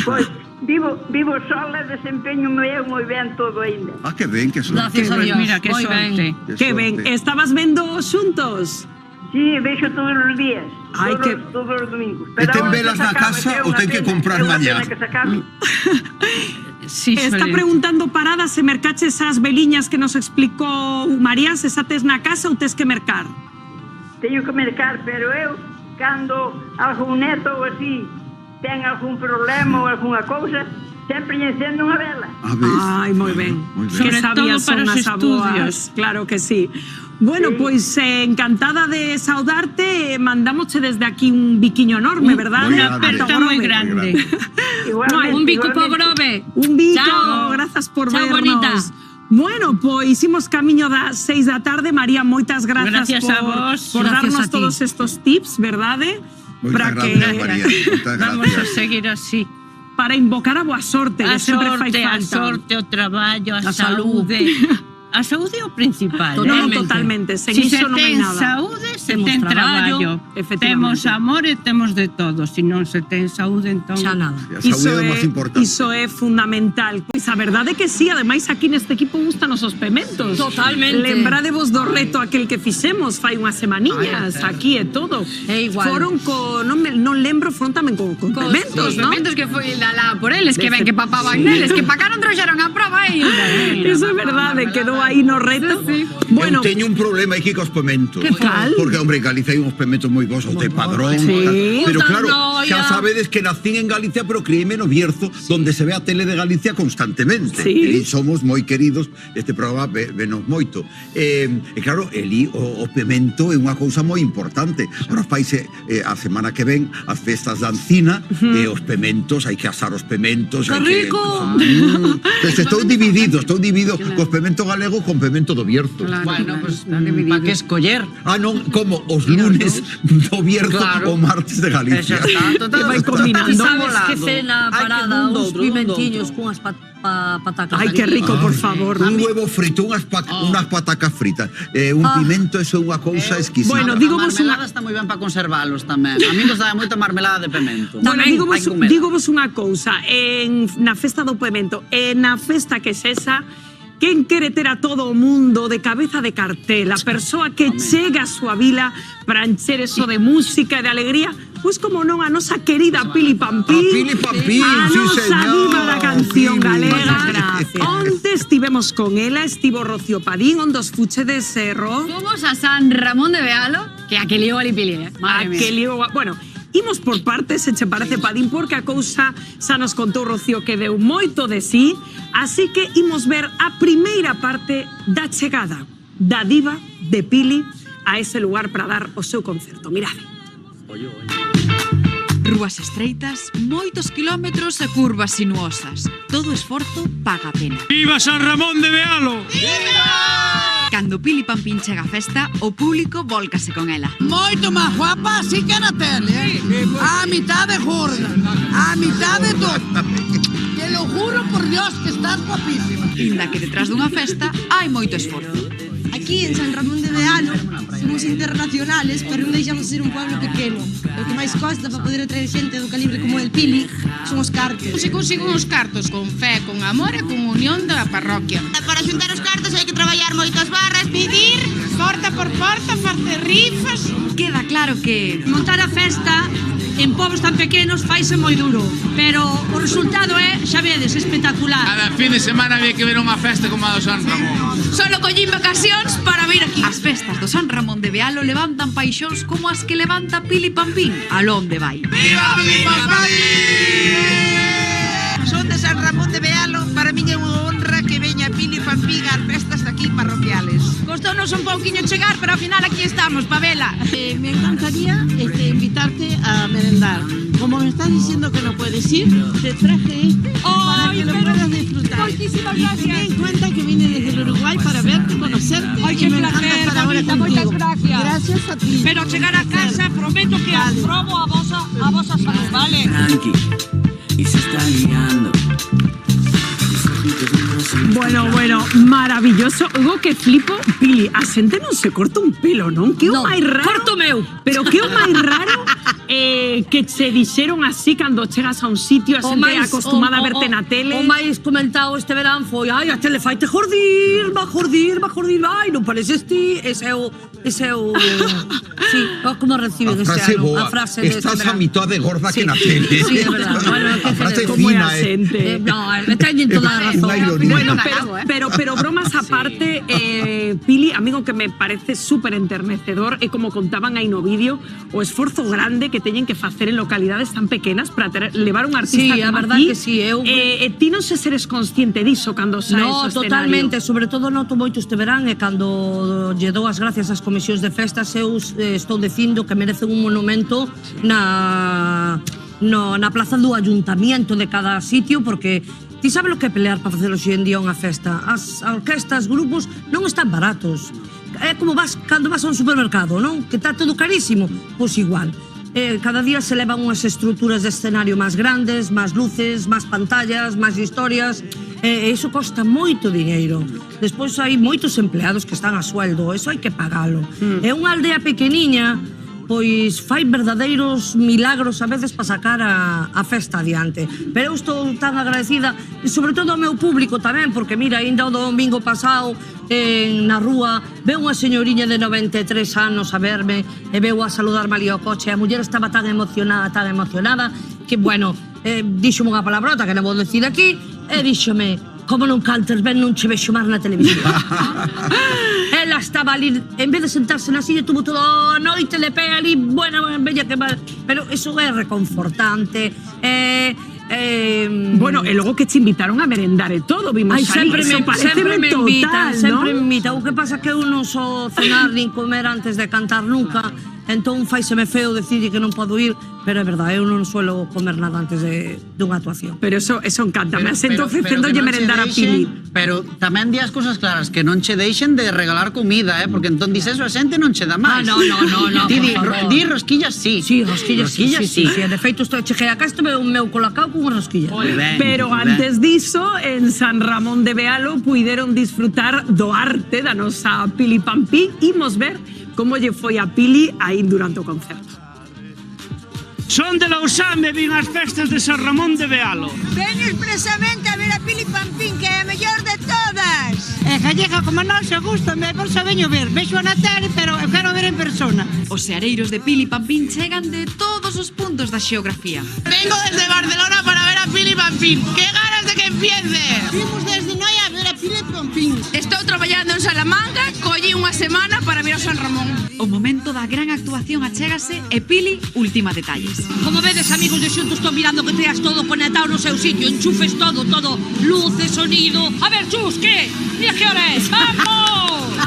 Pois vivo sola, desempeño moi ben todo aínda. Ah, que ben, que sorte. Gracias a Dios. Mira, que Moi sorte. ben. Que ben, estabas vendo xuntos? Sí, vexo todos os días. Ai, todos os domingos. E ten ahora velas se na acaba, casa é ou unha ten que pena, comprar é unha mañá? pena que se acabe. Sí, Está suele. preguntando Parada se mercaches esas veliñas que nos explicou María, se xa tes na casa ou tes que mercar. Teño que mercar, pero eu, cando algún neto ou así ten algún problema ou algunha cousa, sempre lle encendo unha vela. A ver. Ai, moi ben. Moi ben. Que Sobre sabias todo para son os as aboas. estudios. Claro que sí. Bueno, pois encantada de saudarte, mandámoche desde aquí un biquiño enorme, verdad? moi Una grande. aperta moi grande. Igualmente, Un bico po igualmente. Grove. Un bico, Chao. grazas por Chao, vernos. bonita. Bueno, pois imos camiño das 6 da tarde. María, moitas grazas Gracias por, a vos. por Gracias darnos a ti. todos estos tips, verdade? Moitas gracias, María. Moitas Vamos a gracias. seguir así. Para invocar a boa sorte, A que sempre fai sorte, a falta. sorte, o traballo, a A salud. saúde. A saúde é o principal. No, eh? totalmente. Sen Si se iso non hai ten nada. saúde, se Temos ten traballo, traballo. efectivamente. Temos amor e temos de todo. Se non se ten saúde, entón... Xa nada. A saúde é o máis importante. Iso é fundamental. Pois a verdade é que sí, ademais aquí neste equipo gustan os pementos. Totalmente. Lembradevos do reto aquel que fixemos fai unhas semaniñas, aquí e todo. É igual. Foron non lembro, foron tamén con pementos, Os non? pementos que foi lá por eles, que ven que papaban neles, que pa cá non trouxeron a prova Iso é verdade, quedou aí no reto. Sí. Bueno, Eu teño un problema aquí cos pementos. que tal? Porque, hombre, en Galicia hai uns pementos moi bons, os de Padrón. Sí. Pero claro, Puta xa noia. sabedes que nacín en Galicia, pero criéme no Bierzo, donde se ve a tele de Galicia constantemente. Sí. E somos moi queridos, este programa venos moito. E claro, eli o pemento é unha cousa moi importante. Ahora faise a semana que ven as festas da Ancina, e os pementos, hai que asar os pementos. ¡Qué hai que- rico! Estou dividido cos pemento galego con pemento do Bierzo. Bueno, pues, para que escoller? Ah, non, como os lunes do Bierzo Claro. o martes de Galicia. Eso está, total. Que vai combinando. Ti sabes Volado. que cena Hai que parada, dun uns doutro, pimentiños cunhas patacas. Ay, qué rico, por favor. Un huevo frito, unas patacas fritas. Un pimento, eso é unha cousa exquisita. Bueno, A dígovos marmelada unha... está moi ben para conservalos tamén. A mí nos dá moita marmelada de pemento. Bueno, Tamén dígovos unha cousa, na festa do pemento, na festa que é esa, quen quere ter a todo o mundo de cabeza de cartel, a persoa que chega a súa vila para encher eso de música e de alegría, pois como non a nosa querida Pili Pampín, A Pili Pampín, a sí, nosa señor. diva da canción Pili. galega. Gracias. Onte estivemos con ela, estivo Rocío Padín, onde os fuchedes, Ro? Fomos a San Ramón de Bealo, que a que liou a Lipili, madre mía. Que lío, bueno, imos por partes, se che parece, Padín, porque a cousa xa nos contou Rocío que deu moito de sí, así que imos ver a primeira parte da chegada da diva de Pili a ese lugar para dar o seu concerto. Mirade. Rúas estreitas, moitos kilómetros e curvas sinuosas. Todo esforzo paga a pena. ¡Viva San Ramón de Bealo! Cando Pili Pampín chega a festa, o público vólcase con ela. Moito máis guapa así que na tele, A mitade gorda, a mitade tonta. Te lo juro por Dios que estás guapísima. Inda que detrás dunha festa hai moito esforzo. Aquí en San Ramón de Bealo somos internacionales, pero non deixamos de ser un pueblo pequeno. O que máis costa para poder atraer xente do calibre como el Pili son os cartos. Se consigo os cartos con fe, con amor e con unión da parroquia. Para xuntar os cartos hai que traballar moitas barras, Pedir, porta por porta, facer rifas. Queda claro que Montar a festa en povos tan pequenos faise moi duro, pero o resultado é, xa vedes, espectacular. Cada fin de semana había que ver unha festa como a do San Ramón. solo collín vacacións para vir aquí. As festas do San Ramón de Bealo levantan paixóns como as que levanta Pili Pampín. Alonde vai? ¡Viva Pili Pampín! Son de San Ramón de Bealo, para min é unha honra que veña Pili Pampín ás festas aquí parroquiales. Costounos un pouquiño chegar, pero ao final aquí estamos, pa vela. Me encantaría invitarte a merendar. Como me estás diciendo que no puedes ir, te traje para que lo puedas disfrutar. Muchísimas Y gracias. ten en cuenta que vine desde el Uruguay para verte, conocerte. Ay, y qué me encanta placer, estar ahora Anita, contigo. moitas gracias. Gracias a ti. Pero chegar a casa, prometo que as probo a vosa salud, vale? Tranqui, y se está liando. Bueno, maravilloso. Oigo que flipo, Pili, a xente non se corta un pelo, non? Que o No, máis raro? corto meu. Pero que o máis raro que che dixeron así cando chegas a un sitio, a xente acostumada a verte na tele? O máis comentado este verán foi: ai, a tele faite jordir, va jordir, ai, non pareces ti. Ese é o sí, como reciben A este frase ano, boa. a frase deste Estás a verán. mitad de gorda Sí. que na tele. Sí, é verdad. Bueno, a frase Como é fina, a xente? No, teñen toda a razón. Unha ironía. Bueno, pero bromas aparte, Pili, amigo, que me parece súper enternecedor é como contaban aí no vídeo o esforzo grande que teñen que facer en localidades tan pequenas para levar un artista Sí, a como verdad aquí. que sí, ti non se seres consciente diso cando saes No, ao escenario. totalmente, sobre todo noto moito este verán e cando lle dou as gracias ás comisións de festas eu estou dicindo que merecen un monumento na plaza do ayuntamiento de cada sitio, porque ti sabes lo que é pelear para facer hoxe en día unha festa. As orquestas, grupos non están baratos. É como cando vas a un supermercado, non? Que está todo carísimo. Pois igual. Cada día se levan unhas estruturas de escenario máis grandes, máis luces, máis pantallas, máis historias. Iso costa moito diñeiro. Despois hai moitos empleados que están a sueldo, eso hai que pagalo. É unha aldea pequeniña, pois fai verdadeiros milagros a veces para sacar a festa adiante. Pero eu estou tan agradecida, e sobre todo ao meu público tamén, porque mira, ainda o domingo pasado na rúa veu unha señoriña de 93 anos a verme e veu a saludarme ali ao coche, a muller estaba tan emocionada que, bueno, díxome unha palabrota que non vou decir aquí e díxome: como non cantes ben non che vexo máis na televisión. ela estaba ali, en vez de sentarse na silla, tuvo toda a noite de pé ali, buena, bella que mal. Pero eso é reconfortante. Bueno, e logo que te invitaron a merendar e todo, vimos aí, sempre eso pareceme me total, invitan, ¿no? sempre me invitan. O que pasa que eu non só cenar nin comer antes de cantar nunca, entón faiseme feo decir que non podo ir, pero é verdade, eu non suelo comer nada antes dunha actuación. Pero eso encanta, me asento ofrecéndolle merendar a Pili. Pero tamén di as cousas claras, que non che deixen de regalar comida, porque entón dis eso a xente non che dá máis. No, Ti por favor. di rosquillas sí. Sí, rosquillas sí. De feito, cheguei a casa e o meu colacao con unhas rosquillas. Pero antes diso, en San Ramón de Bealo puideron disfrutar do arte da nosa Pili Pampín. Imos ver como lle foi a Pili aí durante o concerto. Son de Lousame, vin as festas de San Ramón de Bealo. Veño expresamente a ver a Pili Pampín, que é a mellor de todas. É gallega como non se gusta, por xa veño ver. Vexo na tele, pero eu quero ver en persona. Os seareiros de Pili Pampín chegan de todos os puntos da xeografía. Vengo desde Barcelona para ver a Pili Pampín. ¡Qué ganas de que empiece! Vimos desde Noia a ver a Pili Pampín. Estou traballando en Salamanca, collí unha semana para ver a San Ramón. O momento da gran actuación achégase e Pili ultima detalles. Como vedes, amigos de xunto, estou mirando que teas todo conectado no seu sitio, enchufes todo, luces, sonido. A ver, Chus, que? Mira que hora es, vamos!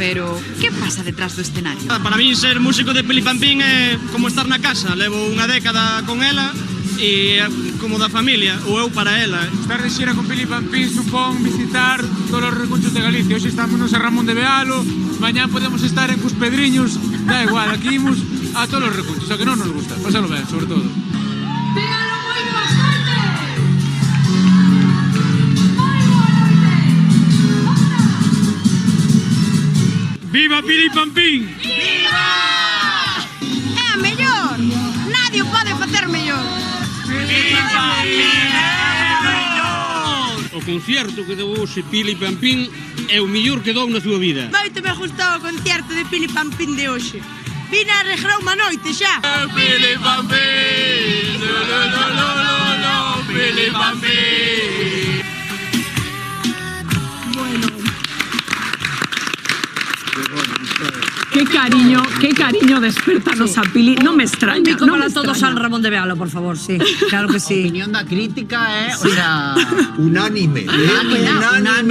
Pero, que pasa detrás do escenario? Para mí ser músico de Pili Pampín é como estar na casa. Levo unha década con ela e é como da familia, ou eu para ela. Estar de xira con Pili Pampín supón visitar todos os recunchos de Galicia. Hoxe estamos no San Ramón de Bealo, mañá podemos estar en Cuspedriños, da igual, aquí imos a todos os recunchos, a que non nos gusta, pasalo ben, sobre todo. Pégalo moi bastante. Viva Pili Pampín! Viva! É a mellor. Nadie o pode facer mellor. Pili Pampín é mellor! O concerto que deu hoxe Pili Pampín é o mellor que dou na súa vida. Moito me gustou o concerto de Pili Pampín de hoxe. Vine a arreglar unha noite xa. Pili Pampín! Pili Pampín! Qué cariño despertanos a Pili, non me extraña. Un bico non para me todo extraña. San Ramón de Bealo, por favor, sí. Claro que sí. A opinión da crítica é, o sea, Unánime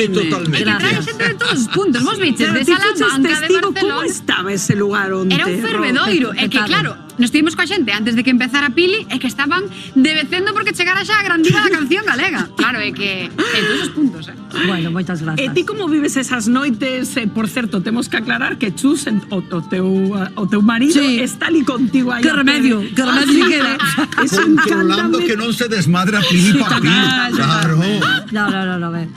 totalmente. E que trae xente de todos os puntos. Vos viches, de Pero ti fuches Salamanca, de testigo como Barcelona. estaba ese lugar onde. Era un fervedoiro. É que, claro, nos estivemos coa xente antes de que empezara Pili e que estaban debecendo porque chegara xa a gran diva da canción galega. Claro, é que en todos os puntos, Bueno, moitas E grazas. ti como vives esas noites? Por certo, temos que aclarar que Chus, o teu marido, Sí. está ali contigo aí. Que remedio Así queda. Eso Controlando encántame. que non se desmadra Pili Pampín. Claro. No, ve.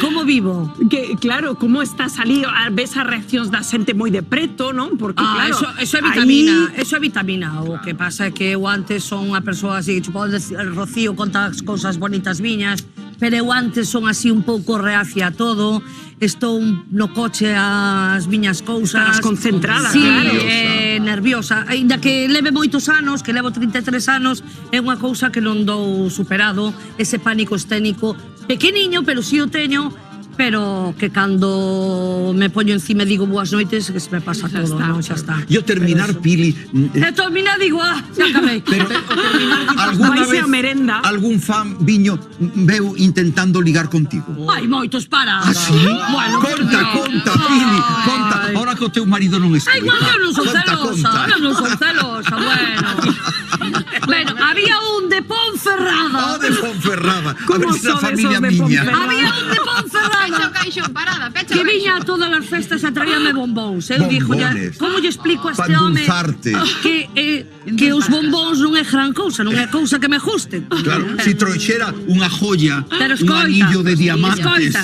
Como vivo? Que, claro, como estás ali, ves as reaccións da xente moi de preto, non? Porque, claro, eso é vitamina, eso é vitamina. O que pasa é que eu antes son unha persoa así, que podo decir, Rocío conta as cousas bonitas miñas, pero eu antes son así un pouco reacia a todo, estou no coche ás miñas cousas. Estás concentrada, sí, claro. Nerviosa. Ainda que leve moitos anos, que levo 33 anos, é unha cousa que non dou superado, ese pánico escénico pequeniño, pero si o teño, pero que cando me poño encima e digo boas noites, que se me pasa todo, non? Xa está. Yo terminar, Pili, E termina, digo, xa acabei. alguna Vai ser vez a merenda. algún fan viño veu intentando ligar contigo. Ai, moitos, para. Ah, sí? Bueno, Conta, Pili, conta. Ahora que o teu marido non escuta. Ai, igual que eu non son Conta, celosa, conta. eu non son celosa, bueno. Bueno, había un de Ponferrada. Oh, de Ponferrada. A Como ver se a sodes familia os de miña. Ponferrada? Había un de Ponferrada. Pecha o caixón, parada, pecha o Que viña a caixón. todas as festas a traíame bombóns. Eu dixo, Bombones. como lle explico a este Pa home endulzarte. que os bombóns non é gran cousa, non é cousa que me gusten. Claro, si trouxera unha joya, Pero un escoita, anillo de diamantes. escoita,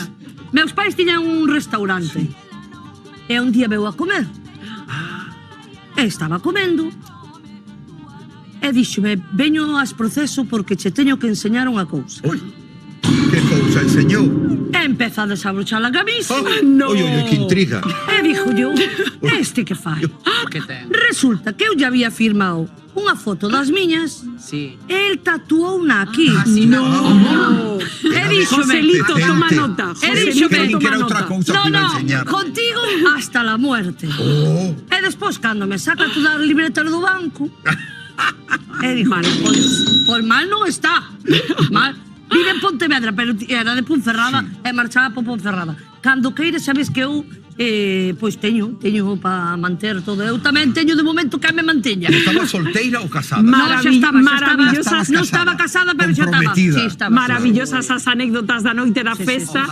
meus pais tiñan un restaurante e un día veu a comer e estaba comendo e díxome, veño ás proceso porque che teño que enseñar unha cousa. Ui, que cousa. os enseñou? Empeza a desabrochar a camisa. Oi, que intriga. E dixo yo, este que fai? Que ten? Resulta que eu ya había firmado unha foto das miñas. Sí. El tatuouna aquí. No. E díxome, Joselito, toma nota. E díxome, Que era outra cousa que iba a enseñar. contigo hasta la muerte. Oh. E despois, cando me saca todas as libretas do banco, e dixo, pois mal non está. Mal. Vive en Pontevedra, pero era de Ponferrada e marchaba por Ponferrada. Cando queira, sabes que eu pois teño para manter todo. Eu tamén teño de momento que me manteña. Estaba solteira ou casada? Maravillosas. Non estaba casada, pero xa estaba. Comprometida. Sí, estaba. Maravillosas as anécdotas da noite da festa.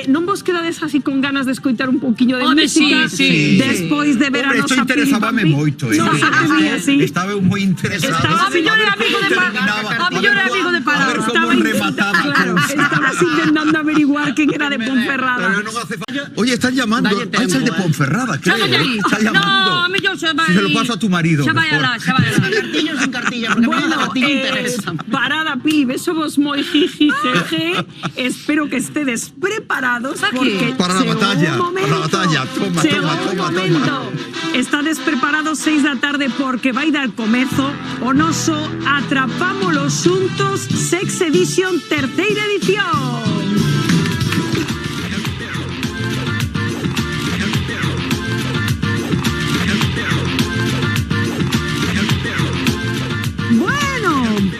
Non vos quedades así con ganas de escoitar un poquinho de Home, música sí. despois de ver a Hombre, nosa isto interesábame moito. Non se te veía así. Estaba eu moi interesado. Estaba A ver mellor era amigo de Parada. A ver como remataba. Claro, estabas intentando averiguar quen era de Ponferrada. Pero non hace falta. Oye, están llamando. Dalle tempo, Ángel de Ponferrada, creo. Xa vai aí. Está llamando. No, a mellor xa vai. Se lo paso a tu marido. Xa vai mejor. alá, xa vai alá. Cartillo sin cartilla, porque a mí la cartilla interesa. Parada, pibes, somos moi jiji, jeje. Espero que estedes preparados porque Para la chegou batalla, un momento. para la batalla. Toma, Chegou toma, un toma, momento. Estades preparados 6 da tarde porque vai dar comezo o noso Atrapámolo Xuntos Sex Edition terceira edición.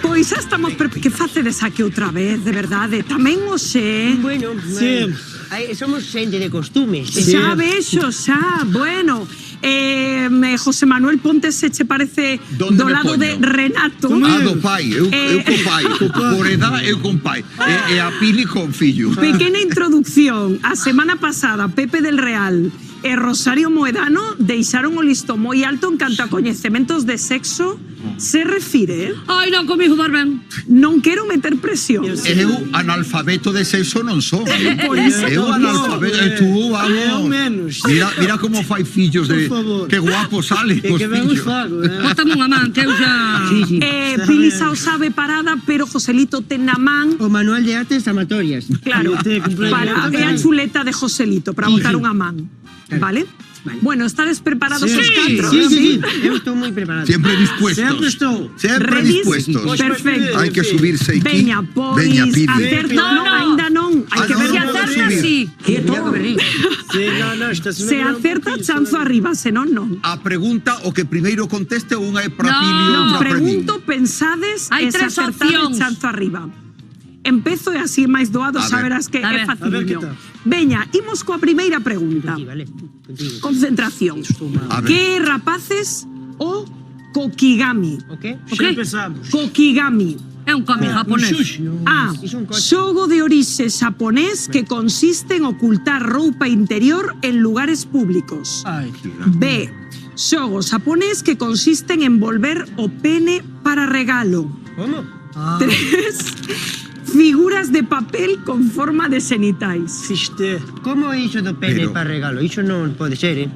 Pois xa estamos... Que facedes aquí outra vez, de verdade? Tamén o xe... Bueno, somos xente de costumes. Xa vexo, xa, bueno... José Manuel Ponte se che parece do lado de Renato. Do pai, eu con pai. Por edad, eu con pai. E a Pili con fillo. Pequena introducción. A semana pasada, Pepe del Real e Rosario Moedano deixaron o listón moi alto en canto a coñecementos de sexo se refire. Ai, non, comigo dormen. Non quero meter presión. Eu analfabeto de sexo non son. Por iso. Eu analfabeto. E tú, vamos. Mira como fai fillos de... Que guapo sale cos fillos. Bótame unha man, que eu xa... Pili xa o sabe Parada, pero Joselito ten na man... O manual de artes amatorias. Claro, é a chuleta de Joselito para botar unha man. ¿Vale? Bueno, ¿estades preparados os catro? Sí. Eu estou moi preparado. Siempre dispuestos. Sempre estou. Siempre dispuestos. Perfecto. Hai que subirse aquí. Veña, pois, Veña, Pili. acerta. Non, ainda non. Hai que ver Se acerta, sí. Se acerta, chanzo arriba, senón non. A pregunta, o que primeiro conteste, unha é para Pili e Non, outra para min. pregunto, pensades Hai e se tres acertades, opcións. chanzo arriba. Empezo e así máis doado, A xa ver. verás que A é ver, facilillo. Veña, imos coa primeira pregunta. Concentración. A ver. Que rapaces o kokigami? O que? Xa empezamos. Kokigami. É un cómic japonés. A. Xogo de orixe xaponés que consiste en ocultar roupa interior en lugares públicos. B. Xogo xaponés que consiste en envolver o pene para regalo. Como? 3. Figuras de papel con forma de xenitais. Fiste. Como é iso do pene Pero- para regalo? Iso non pode ser,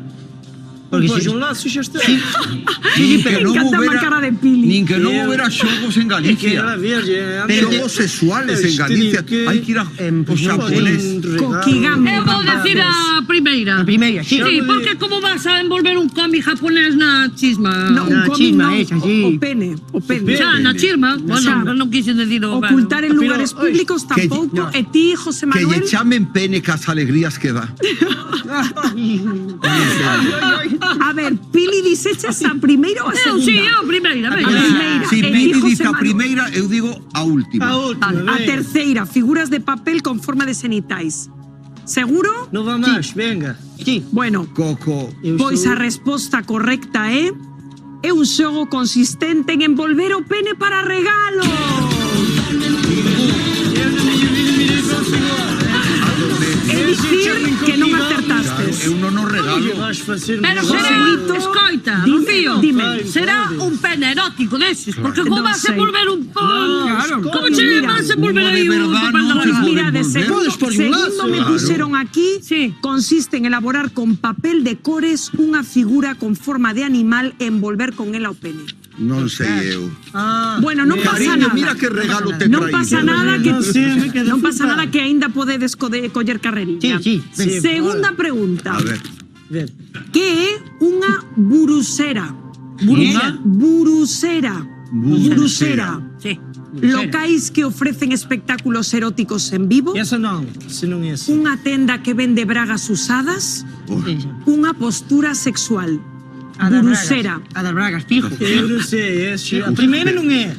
Porque Pois si... un lazo xa está. Nin Me encanta a cara de Pili. Nin que non houbera xogos en É que era Galicia. virgen. Xogos sexuales en Galicia. Hai que ir os xaponés. Kokigami. Eu vou decir a primeira. A primeira, sí. Sí, porque como vas a envolver un cómic japonés na chisma? No, un Na cómic chisma non, esa, sí. o pene, o pene. Xa, na chisma. Bueno, non quise decir o... Ocultar en Pero, lugares públicos que- tampouco. no. E ti, José Que lle Manuel? chamen pene cas alegrías que dá. A ver, Pili, diseches a primeira ou a Eu, segunda? sí, eu a primeira, A venga. primeira. Si E ti, Pili José dice a Manuel? primeira, eu digo a última. A última, A terceira, figuras de papel con forma de xenitais. Seguro? Non va máis, venga. Sí. Bueno, Coco. pois a resposta correcta é un xogo consistente en envolver o pene para regalo. É dicir que non acertastes. Eu non o regalo. Pero será, escoita, Dime, Rocío, dime. será un pene erótico deses, porque como Non vas a sei. envolver un Claro. como che Mira, vas a envolver uno de aí un verdad papel non de se regalo? pode Mira, de envolver. segundo, Podes por un lazo. segundo me Claro. puxeron aquí, Sí. consiste en elaborar con papel de cores unha figura con forma de animal e envolver con ela o pene. Non sei eu. Bueno, non pasa Cariño, nada. mira que regalo te Non traído. pasa nada que me quedo non pasa flipado. nada que aínda podedes coller carreriña. Sí. Segunda pregunta. A ver. Que é unha burusera? Burusera? Burusera. Burusera. Sí. Locais que ofrecen espectáculos eróticos en vivo. Esa non, se non é esa. Unha tenda que vende bragas usadas. Unha postura sexual. Burusera. A das bragas, fijo. Eu non sei, a primeira non é.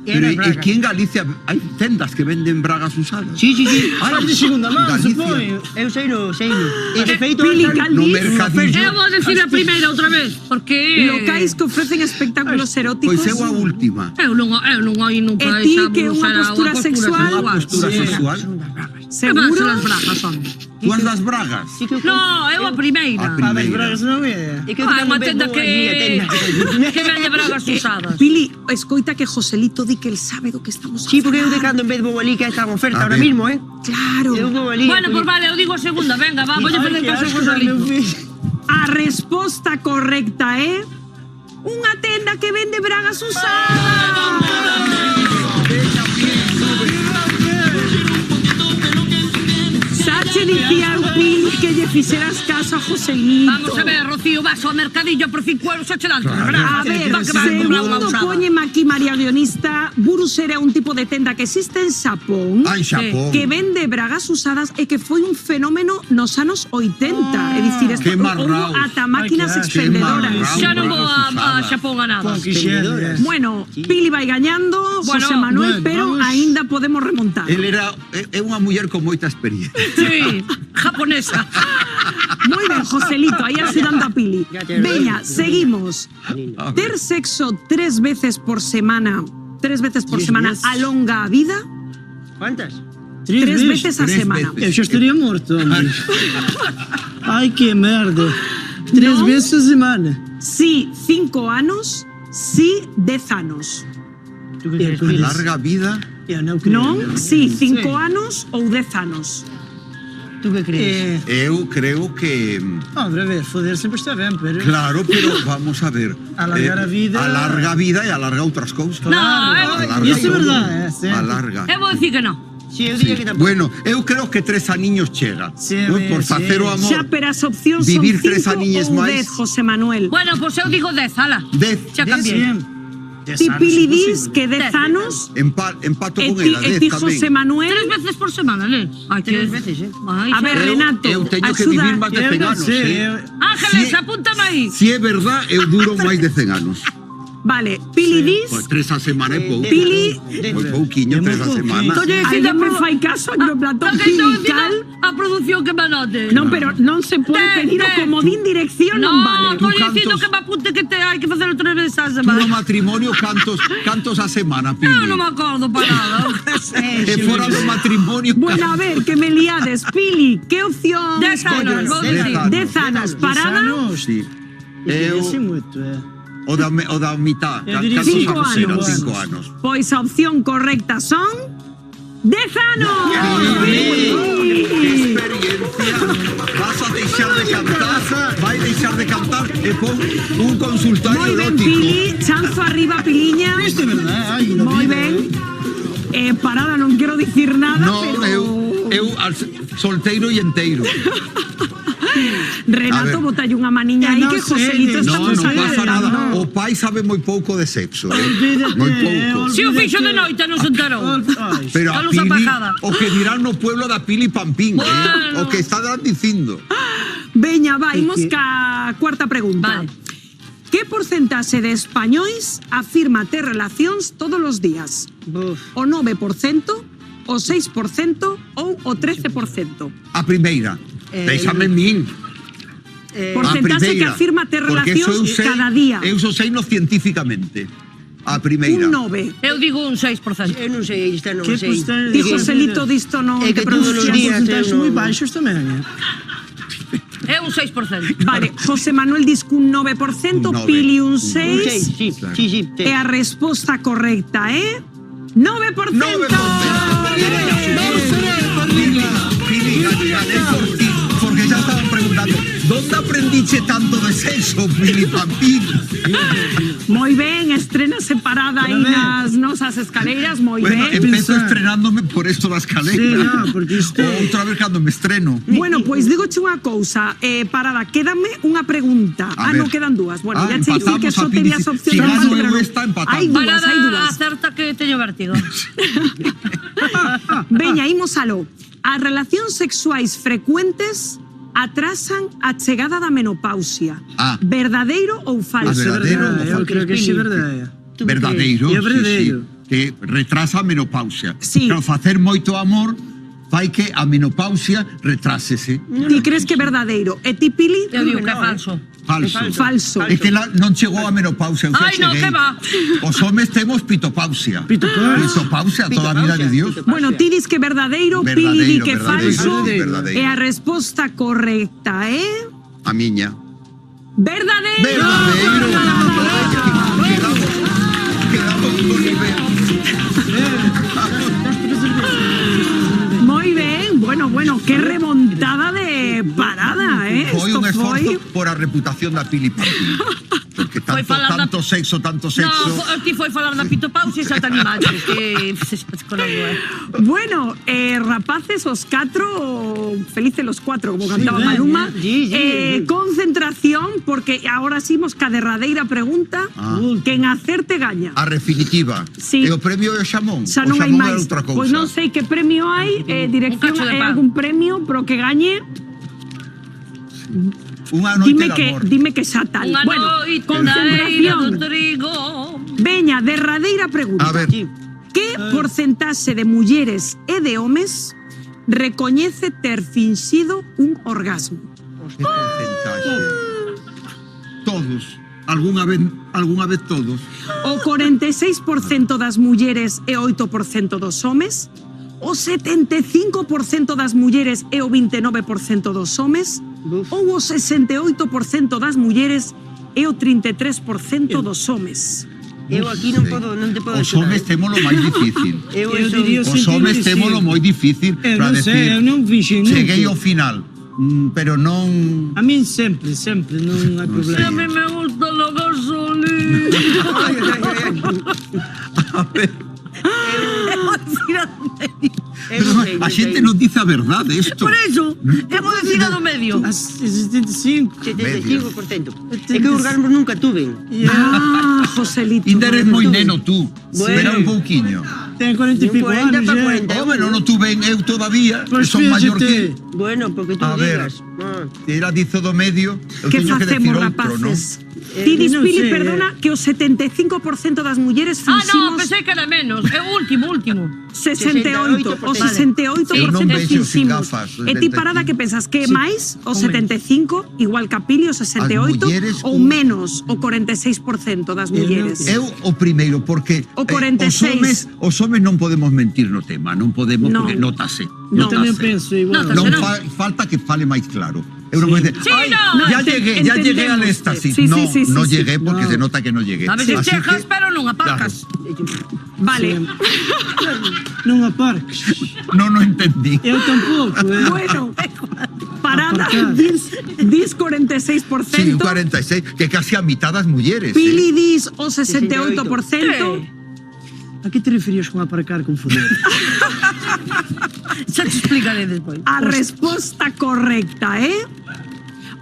Pero aquí en Galicia hai tendas que venden bragas usadas. Sí. Ai, de segunda mão, Galicia. supoño. Eu sei no. E de feito... Pili, No Calvis. mercadillo. Eu vou decir a primeira outra vez, porque... Locais que ofrecen espectáculos eróticos. Pois eu a última. Eu non hai nunca E ti esa que é unha postura sexual? Unha postura sexual. Seguro? As bragas, son. Tú as das bragas? No, eu a primeira. A primeira. Bragas non é. Unha tenda que vende bragas usadas. Pili, escoita que Joselito di que el sabe do que estamos Sí, porque eu de cando en vez vou ali que está en oferta A ahora ver. mismo, Claro. Eu vou ali. Bueno, pues vale, eu digo a segunda, venga, va, voy a facer caso a Joselito. A resposta correcta é unha tenda que vende bragas usadas. Sache dicía o Pili que lle fixeras caso a Joselito. Vamos a ver, Rocío, vas ao mercadillo por 5 euros a chelanto. A ver, segundo póñeme aquí María Guionista, burusera é un tipo de tenda que existe en Xapón, Ah, en Xapón. que vende bragas usadas e que foi un fenómeno nos anos 80. É dicir, Que houbo marraos. ata máquinas Ai, que expendedoras. marraos. Xa non vou a Bragas Xapón a nada. Bueno, Pili vai gañando, Bueno, José Manuel, pero vamos. aínda podemos remontar. El era é unha muller con moita experiencia. Sí, japonesa. Moi ben, Joselito, aí axudando a Pili. Veña, seguimos. A ver. Ter sexo 3 veces por semana, 3 veces por semana alonga a vida? ¿Cuántas? 3 veces a Tres semana. veces. Eu xa estaría morto, hombre. Ai, que merda. 3 No. veces a semana. Sí, 5 anos, sí, 10 anos. ¿Tú qué crees? Larga vida. Eu non creo. Non? Sí, 5 anos ou 10 anos. ¿Tú qué crees? Eu creo que Hombre, a ver, foder sempre está ben, pero... claro, pero vamos a ver. Alargar a vida. Alarga a vida e alarga outras cousas. No, Alarga Iso é todo. verdade, sí. Alarga. Eu vou dicir que non. Sí, eu diría que tampouco. Bueno, eu creo que 3 aniños chega. Sí, non? ben, Por sí. facer o amor. Xa, pero as opcións son Vivir 3 5 aniños ou máis. 10, José Manuel. Bueno, pues eu digo 10, ala. 10. Xa cambiei. Ti, Pili, dis que 10 anos Empato e con ti, ela, e 10 ti, tamén. José Manuel. 3 veces por semana, ¿eh? Ay, 3 veces, Ay, A ver, Renato, Eu teño que axuda. vivir máis de 100 anos. Ángeles, Sí. apúntame aí. Si é verdad, eu duro máis de 100 anos. Vale, Pili, dis. Pois 3 a semana é pouco. Pili. Moi pouquiño, 3 a semana. Alguén me fai caso no platón pilical. A produción que me anote. Non, pero non se pode pedir o comodín dirección, non vale. No, estoy dicindo que me apunte que te hai que facer 3 veces a semana. No matrimonio, cantos a semana, Pili? Eu non me acordo para nada. E fora do matrimonio... Bueno, a ver, que me liades. Pili, que opción 10 anos, vou dicir. 10 anos. Parada? Sí. Eu... O da mitad. Eu diría 5 anos. 5 anos. Pois a opción correcta son 10 anos. Vas a deixar de cantar, vai deixar de cantar e pon un consultorio Moi ben, erótico. Pili, chanzo arriba, Piliña. Isto é verdade, ai, non Moi ben. Parada, non quero dicir nada, No, pero... eu solteiro e enteiro. Renato, A ver. botalle unha maniña aí que Joselito está No, non pasa consagrando. nada. O pai sabe moi pouco de sexo. Moi pouco. Si o fixo de noite non se enterou. Pero a A luz Pili, apagada. o que dirán no pueblo da Pili Pampín, Bueno. o que está dicindo. Veña, vaimos ca cuarta pregunta. Vale. Que porcentaxe de españois afirma ter relacións todos os días? O 9%, o 6% ou o 13%? A primeira. Déixame min. Porcentaxe que afirma ter Porque eso eu relacións sei- cada día. Eu só sei no científicamente. A primeira. Un 9. Eu digo un 6%. Eu non sei, esta non Que sei. Ti, Joselito, disto non É te que todos os pronuncias. días Porcentaxes eu moi non- baixos tamén, É un 6%. Vale, José Manuel diz que un 9%, Un 9. Pili un Un 6%. seis, sí. E a resposta correcta é 9%. Pili, gané por ti, porque ya estaban preguntando ¿Dónde aprendiche tanto de sexo, Pili Pampín? Moi ben, estrena separada aí nas nosas escaleiras, moi Bueno, ben. empiezo estrenándome por esto la escalera. Sí, no, porque Outra vez cando me estreno. Bueno, pois digoche unha cousa, Parada, quédame unha pregunta. Non, A ver. quedan dúas. Bueno, ya che dicen empatamos que só a Pili. terías opción Si de gano empate, pero eu non. esta, empatamos. Hai dúas, hai Parada, dúas. acerta que teño vértigo. Veña, imos aló. As relacións sexuais frecuentes atrasan a chegada da menopausia. Verdadeiro ou falso? Verdadeiro ou Eu falso? creo que sí, verdade. Verdadeiro, É verdadeiro. sí, que retrasa a menopausia. Pero facer moito amor fai que a menopausia retrásese. Ti crees que é verdadeiro? E ti, Pili? Eu digo que é falso. Falso. Falso. É que non chegou a menopausia, eu xa Ai, no, cheguei. que va. Os homes temos pitopausia. Pitopausia toda a vida de Dios. Bueno, ti dis que verdadeiro, Verdadeiro, Pili di que verdadeiro, falso. verdadeiro. E a resposta correcta é... A miña. Verdadeiro. Quedamos con nivel. Moi ben, bueno, que remontada de Parada, Foi Esto un esforzo foi... por a reputación da Pili Pampín. Porque tanto sexo. No, ti foi falar da pitopausia e xa te animaste. Que con algo, Bueno, rapaces, os catro, felices los cuatro, como cantaba Maluma. Concentración, porque ahora sí mos ca derradeira pregunta, que en acerte gaña. A definitiva. Sí. E o premio é o xamón. Xa O non hai xamón é máis. outra cousa. Pois non sei que premio hai, dirección, cacho de hai pan. algún premio, pero que gañe... Unha noite de amor. Dime que xa tal. Unha Bueno, noite concentración. do trigo. Veña, derradeira pregunta. A ver. Que porcentaxe de mulleres e de homes recoñece ter finxido un orgasmo? Que porcentaxe? Todos. Algunha vez todos. O 46% das mulleres e 8% dos homes? O 75% das mulleres e o 29% dos homes? Ou o 68% das mulleres e o 33% dos homes? Eu aquí non te podo Os homes temos lo máis difícil. Eu diría Os homes temos lo moi difícil Eu para non sei, eu decir. non fixen nunca. Cheguei ao final, pero non. A min sempre, non hai E a problema. mí me gusta la gasolina. A xente non dice a verdade isto. Por eso, hemos decidido do medio. 75%. 75%. É que orgasmos nunca tuve. Joselito. Ainda eres moi neno tú. Espera un pouquiño. Ten 40 e pico anos, Home, non tú ben eu todavía, que Pois son maior que... Bueno, porque tú A ver, digas. era dizo do medio, eu Que teño que decir facemos, outro, non? rapaces? Ti dis, non Pili, sei, perdona, que o 75% das mulleres Ah, no, finximos... pensei que era menos. É o último. 68, o 68% Eu non vexo sin finximos. gafas, E ti, Parada, que pensas? Que máis o 75, igual que a Pili, o 68, mulleres ou menos o 46% das mulleres? Eu o primeiro, porque O 46. os homes non podemos mentir no tema, non podemos, Non. porque notase. Eu tamén Notase. penso igual. Non falta que fale máis claro. Eu non vou dizer, Sí, "Ay, no. ya llegué al éxtasis. Sí, no, sí, sí, no sí, llegué sí. porque se nota que no llegué. A veces Así chejas, que- pero non aparcas. Vale. Non aparques. No entendí. Eu tampouco, Bueno, Parada, Aparcar. dis 46%. Sí, un 46, que casi a mitad das mulleres. Pili dis o 68%. A que te referías con aparcar con foder? Xa te explicaré despois. A resposta correcta,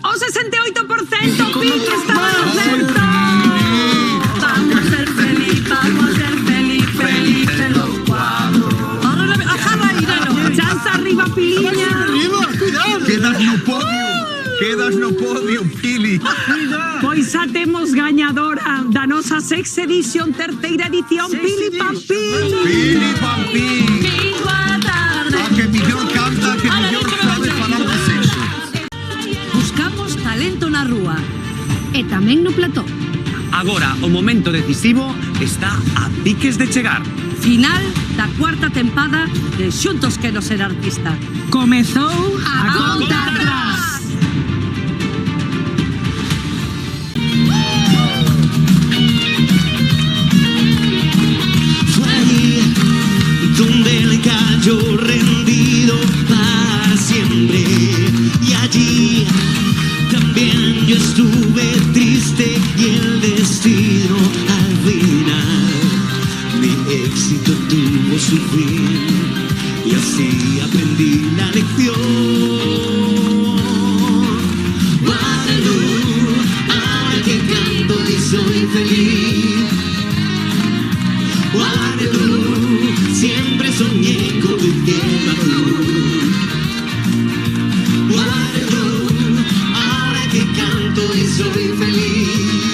o 68%, Pili, estaba no certo. Vamos a ser feliz, felices los cuatro. Ahora a jarra aí, neno. Chanza arriba, Piliña. Quedas no podio, Pili. Pois xa temos gañadora da nosa Sex Edition, terceira edición, Pili Pampín. Pili Pampín. Boa tarde. A que mellor canta, que mellor sabe falar de sexo. Buscamos talento na rúa. E tamén no plató. Agora o momento decisivo está a piques de chegar. Final da cuarta tempada de Xuntos que no ser artista. Comezou a conta atrás. Fue allí donde le cayó rendido para siempre y allí también yo estuve triste y el destino al final mi éxito tuvo su fin y así aprendí la lección. Waterloo, ahora que canto y soy feliz. Waterloo, siempre soñé con tu piel azul. Waterloo, ahora que canto y soy feliz.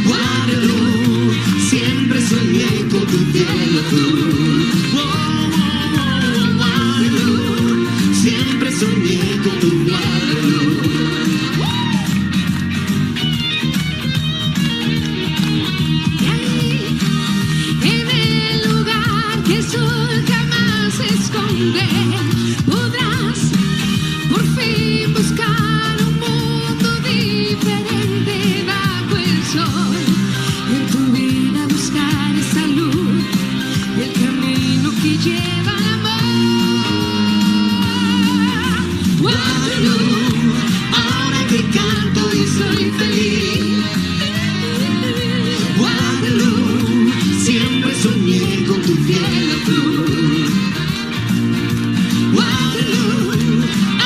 Waterloo, siempre soñé con tu piel azul. Waterloo, siempre soñé con tu Waterloo. En el lugar que el sol jamás se esconde, podrás por fin buscar un mundo diferente bajo el sol. En tu vida buscar esa luz, el camino que lleva al amor. Waterloo, ahora que canto y soy feliz. Waterloo, siempre soñé con tu piel azul. Waterloo,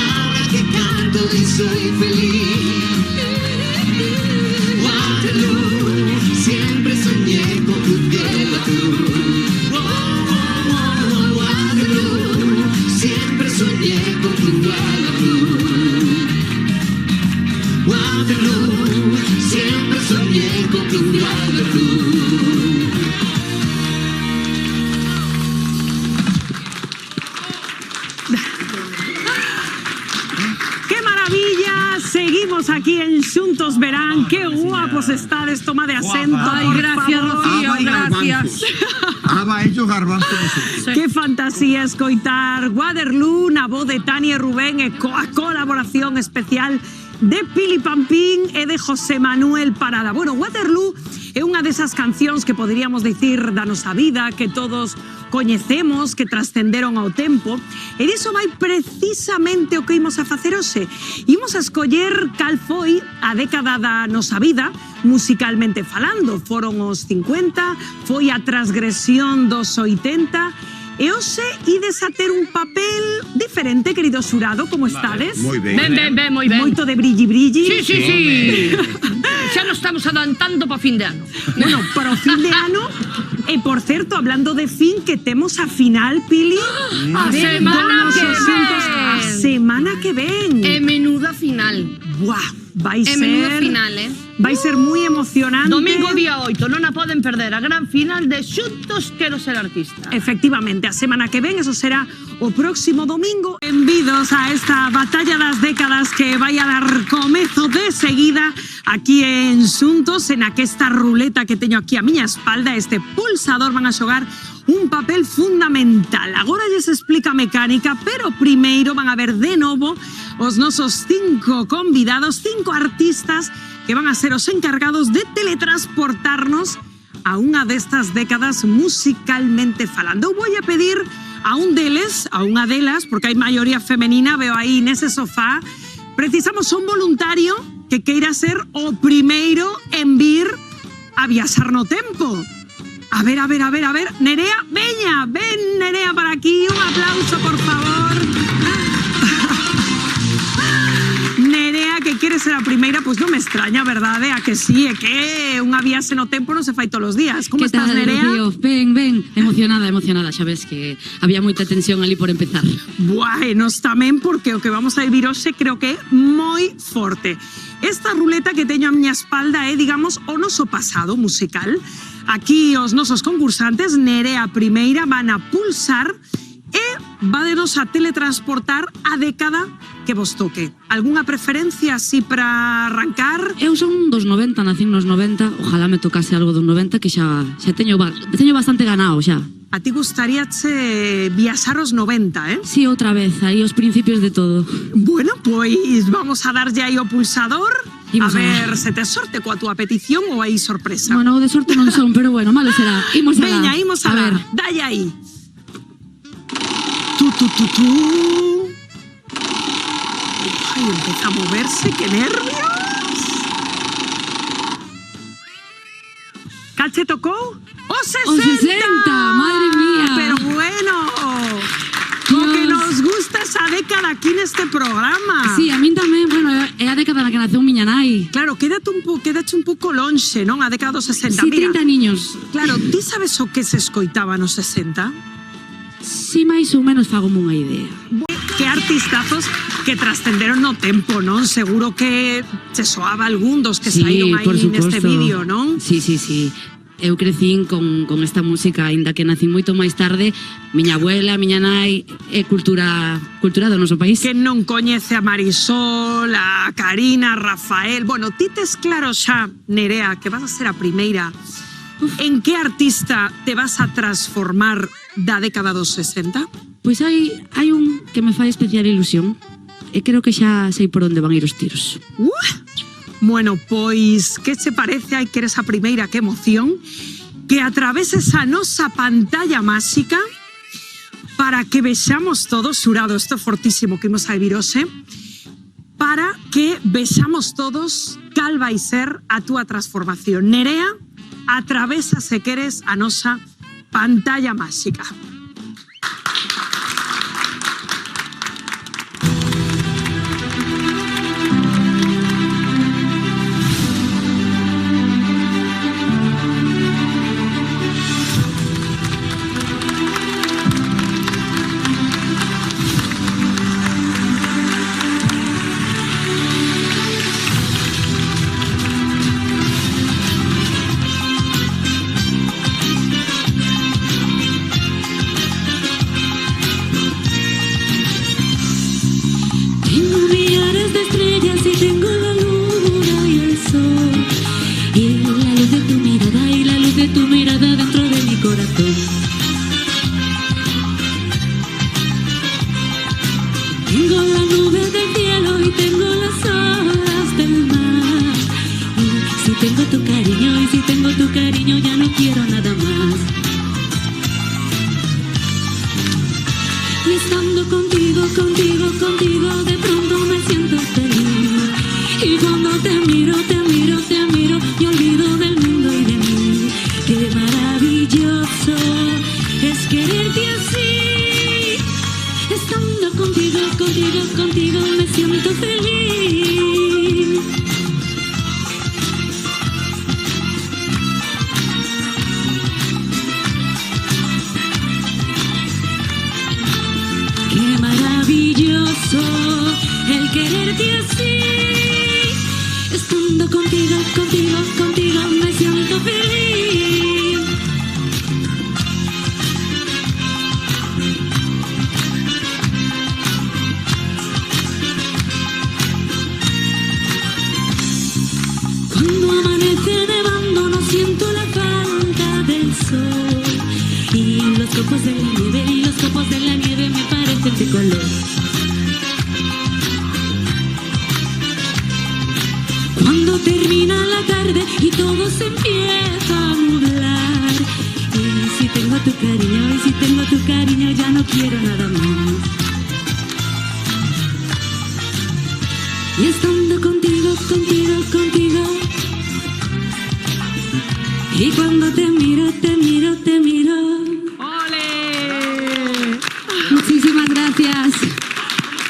ahora que canto y soy feliz. Waterloo, siempre soñé con tu piel azul. Waterloo, siempre soñé con tu Waterloo. Waterloo, siempre soñé con tu Waterloo. ¡Qué maravilla! Seguimos aquí en Xuntos Verán. ¡Qué guapos estades! Toma de acento. Ay, por gracias, favor. Rocío, gracias. Aba ellos garbanzos. Qué fantasía escoitar Waterloo na voz de Tania e Rubén e coa colaboración especial de Pili Pampín e de José Manuel Parada. Bueno, Waterloo é unha desas cancións que poderíamos dicir da nosa vida, que todos coñecemos, que trascenderon ao tempo, e diso vai precisamente o que imos a facer hoxe. Imos a escoller cal foi a década da nosa vida, musicalmente falando. Foron os 50, foi a transgresión dos 80, e hoxe ides a ter un papel diferente, querido xurado, como estades? Moi ben. Ben, moi ben. Moito de brilli. Sí. Xa nos estamos adantando para fin de ano. Bueno, para o fin de ano. E, por certo, hablando de fin, que temos a final, Pili. A semana que ven. A semana que ven. E menuda final. Buah, vai ser... menuda final, Vai ser moi emocionante. Domingo día 8, non a poden perder. A gran final de Xuntos Quero Ser Artista. Efectivamente, a semana que ven, eso será o próximo domingo. Benvidos a esta batalla das décadas que vai a dar comezo de seguida aquí en Xuntos, en aquesta ruleta que teño aquí a miña espalda. Este pulsador van a xogar un papel fundamental. Agora lles explica a mecánica, pero primeiro van a ver de novo os nosos 5 convidados, 5 artistas que van a ser os encargados de teletransportarnos a unha destas décadas musicalmente falando. Eu vou a pedir a un deles, a unha delas, porque hai maioría femenina, veo aí nese sofá, precisamos un voluntario que queira ser o primeiro en vir a viaxar no tempo. A ver, Nerea, veña, ven Nerea para aquí, un aplauso, por favor. Nerea, que quere ser a primeira, pois non me extraña, verdade? A que sí, é que unha viaxe no tempo non se fai todos os días. Como estás, Nerea? Ben, emocionada, xa ves que había moita tensión ali por empezar. Buah, e nos tamén, porque o que vamos a vivir hoxe creo que é moi forte. Esta ruleta que teño a miña espalda é, digamos, o noso pasado musical. Aquí os nosos concursantes, Nerea a primeira, van a pulsar e vádenos a teletransportar a década que vos toque. Algunha preferencia así para arrancar? Eu son dos 90, nacín nos 90, ojalá me tocase algo dos 90 que xa teño bastante ganado xa. A ti gustaríache viaxar aos 90, eh? Sí, outra vez, aí os principios de todo. Bueno, pois vamos a darlle aí o pulsador. Imos a ver se te sorte coa túa petición ou hai sorpresa. Bueno, de sorte non son, pero bueno, malo será. Imos alá. Veña, imos a ver. Dalle aí. Ay, empieza a moverse, qué nervios. ¿Cal se tocó? ¡Oh, 60! ¡Oh, 60! ¡Madre mía! Pero bueno, como que nos gusta esa década aquí neste programa. Sí, a min tamén, bueno, é a década na que naceu miña nai. Claro, quédate un pouco lonxe, non? A década dos 60. Sí, Mira, 30 niños. claro, ti sabes o que se escoitaba nos 60? Si máis ou menos fago unha idea. Que artistazos que trascenderon no tempo, non? Seguro que se soaba algún dos que saíron aí por neste suposto. vídeo, non? Sí. Eu crecín con esta música, aínda que nací moito máis tarde. Miña abuela, miña nai, é cultura do noso país. Que non coñece a Marisol, a Karina, a Rafael. Bueno, ti tes claro xa, Nerea, que vas a ser a primeira. En que artista te vas a transformar da década dos 60? Pois hai un que me fai especial ilusión. E creo que xa sei por onde van ir os tiros. Bueno, pois, que se parece? Ai, que eres a primeira, que emoción. Que atraveses a nosa pantalla máxica para que vexamos todos, xurado, isto é fortísimo que imos a vivir hoxe, para que vexamos todos cal vai ser a túa transformación. Nerea, atravesa, se queres, a nosa pantalla máxica.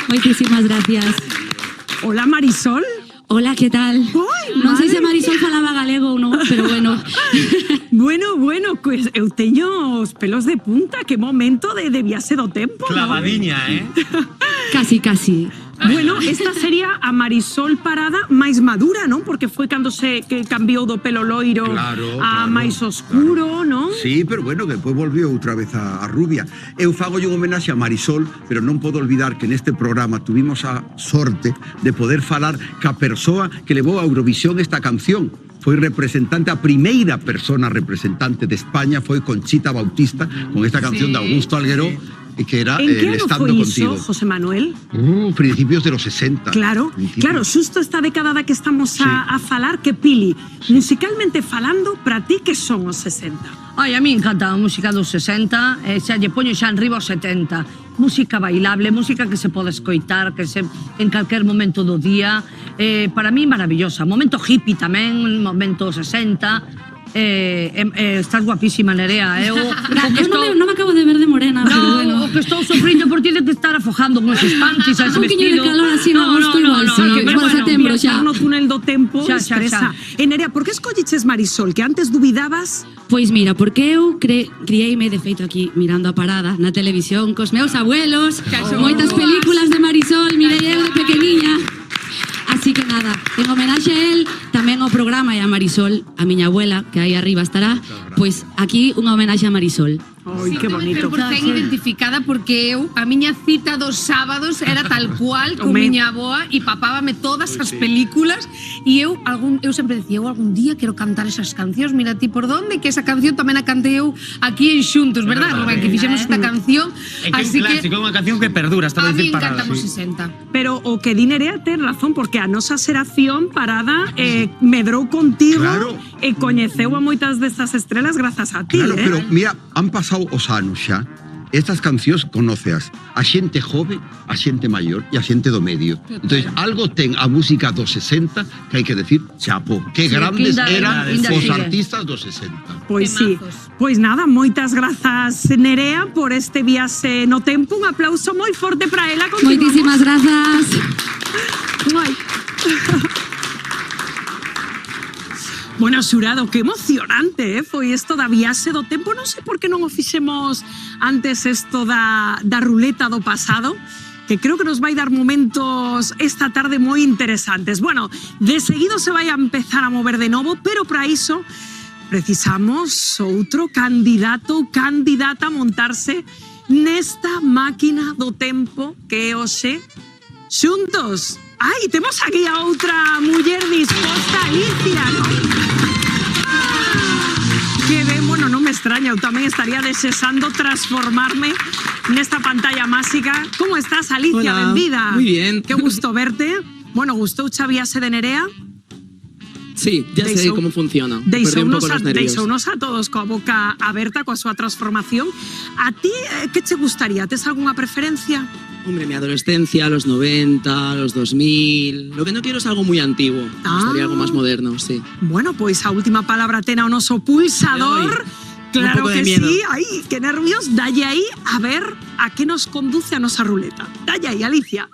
Moitísimas gracias. Hola, Marisol. Hola, que tal? Non sei se Marisol falaba galego ou non, pero bueno. Bueno, pues eu teño os pelos de punta. Que momento de viaxe do tempo, Clavadiña, Casi. Bueno, esta sería a Marisol Parada máis madura, non? Porque foi cando se que cambiou do pelo loiro a máis oscuro, non? Sí, pero bueno, que despois volvió outra vez a rubia. Eu fago un homenaxe a Marisol, pero non podo olvidar que neste programa tuvimos a sorte de poder falar ca persoa que levou a Eurovisión esta canción. Foi representante, a primeira persona representante de España foi Conchita Bautista con esta canción de Augusto Algueró, que era En que ano Estando foi Contigo. iso, José Manuel? Principios de los 60. Claro, xusto esta década da que estamos a falar, que Pili, musicalmente falando, para ti que son os 60? Ai, a mí encanta a música dos 60, xa lle poño xa enriba os 70. música bailable, música que se pode escoitar, en calquer momento do día. Para mí maravillosa. Momento hippie tamén, momento 60. Estás guapísima, Nerea. Non me acabo de ver de morena, pero bueno. O que estou sofrindo por ti de que estar afojando con esos panties, ese un quiño de vestido. calor así en agosto igual, igual setembro xa. No túnel do tempo Xa. estresa. Nerea, por que escolliches Marisol? Que antes dubidabas? Pois mira, porque eu criei-me de feito aquí mirando a parada na televisión cos meus abuelos, moitas películas de Marisol, mirei eu de pequeniña. Así que nada, en homenaxe a él, tamén ao programa e a Marisol, a miña abuela, que aí arriba estará, pois aquí unha homenaxe a Marisol. Ai, que bonito. Pero identificada porque eu, a miña cita dos sábados era tal cual con miña aboa e papábame todas as películas e eu sempre decía, eu algún día quero cantar esas cancións, mira ti por donde, que esa canción tamén a cantei eu aquí en Xuntos, verdad, Rubén, que fixemos esta canción. É que é un clásico, é unha canción que perdura hasta a mí decir parada. encantamos 60. Pero o que di Nerea ten razón, porque a nosa xeración Parada medrou contigo e coñeceu a moitas destas estrelas grazas a ti, Claro, pero mira, han pasado os anos xa. Estas cancións conóceas a xente jove, a xente maior e a xente do medio. Entonces, algo ten a música dos 60 que hai que decir, chapo, que grandes eran os artistas dos 60. Pois sí. Pois nada, moitas grazas, Nerea, por este viaxe no tempo. Un aplauso moi forte para ela. Moitísimas grazas. Bueno, xurado, que emocionante, foi isto da viaxe do tempo. Non sei por que non o fixemos antes isto da ruleta do pasado, que creo que nos vai dar momentos esta tarde moi interesantes. Bueno, de seguido se vai a empezar a mover de novo, pero para iso precisamos outro candidato ou candidata a montarse nesta máquina do tempo que é hoxe Xuntos. Ai, temos aquí a outra muller disposta, Alicia, non? Que ben, bueno, non me extraña, eu tamén estaría desexando transformarme nesta pantalla máxica. Como estás, Alicia? Hola, benvida. muy bien. Que gusto verte. Bueno, gustou xa viaxe de Nerea? Sí, ya sé cómo funciona. Perdí un poco los nervios. Deixounos a todos coa boca aberta coa súa transformación. A ti, que che gustaría? Tes algunha preferencia? Hombre, mi adolescencia, los 90, los 2000... Lo que no quiero es algo muy antiguo. Me gustaría algo más moderno, sí. Bueno, pois a última palabra ten ao noso pulsador. Claro que sí. Ai, que nervios. Dalle aí a ver a que nos conduce a nosa ruleta. Dalle aí, Alicia.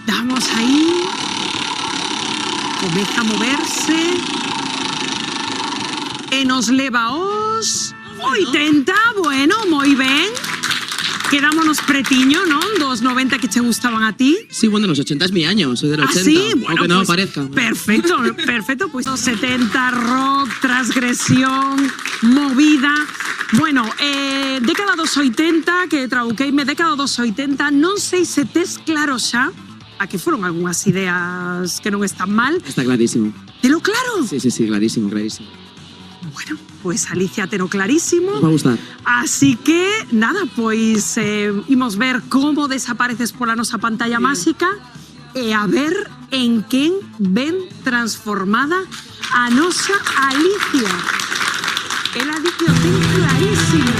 Damos aí. Comeza a moverse. E nos leva aos 80. Bueno, moi ben. Quedámonos pretiño, non? Dos 90 que che gustaban a ti. Sí, bueno, los 80 es mi año, soy del 80, sí, bueno, aunque no pues, aparezca. Perfecto, perfecto. Pues 70, rock, transgresión, movida. Bueno, década dos 80, que trabuqueime, década dos 80, non sei se tes claro xa a que foron algunhas ideas que non están mal. Está clarísimo. ¿Telo claro? Sí, clarísimo, clarísimo. Bueno, pues Alicia teno clarísimo. Nos va a gustar. Así que, nada, pois imos ver como desapareces pola nosa pantalla máxica e a ver en quen ven transformada a nosa Alicia. Ela di que o ten clarísimo.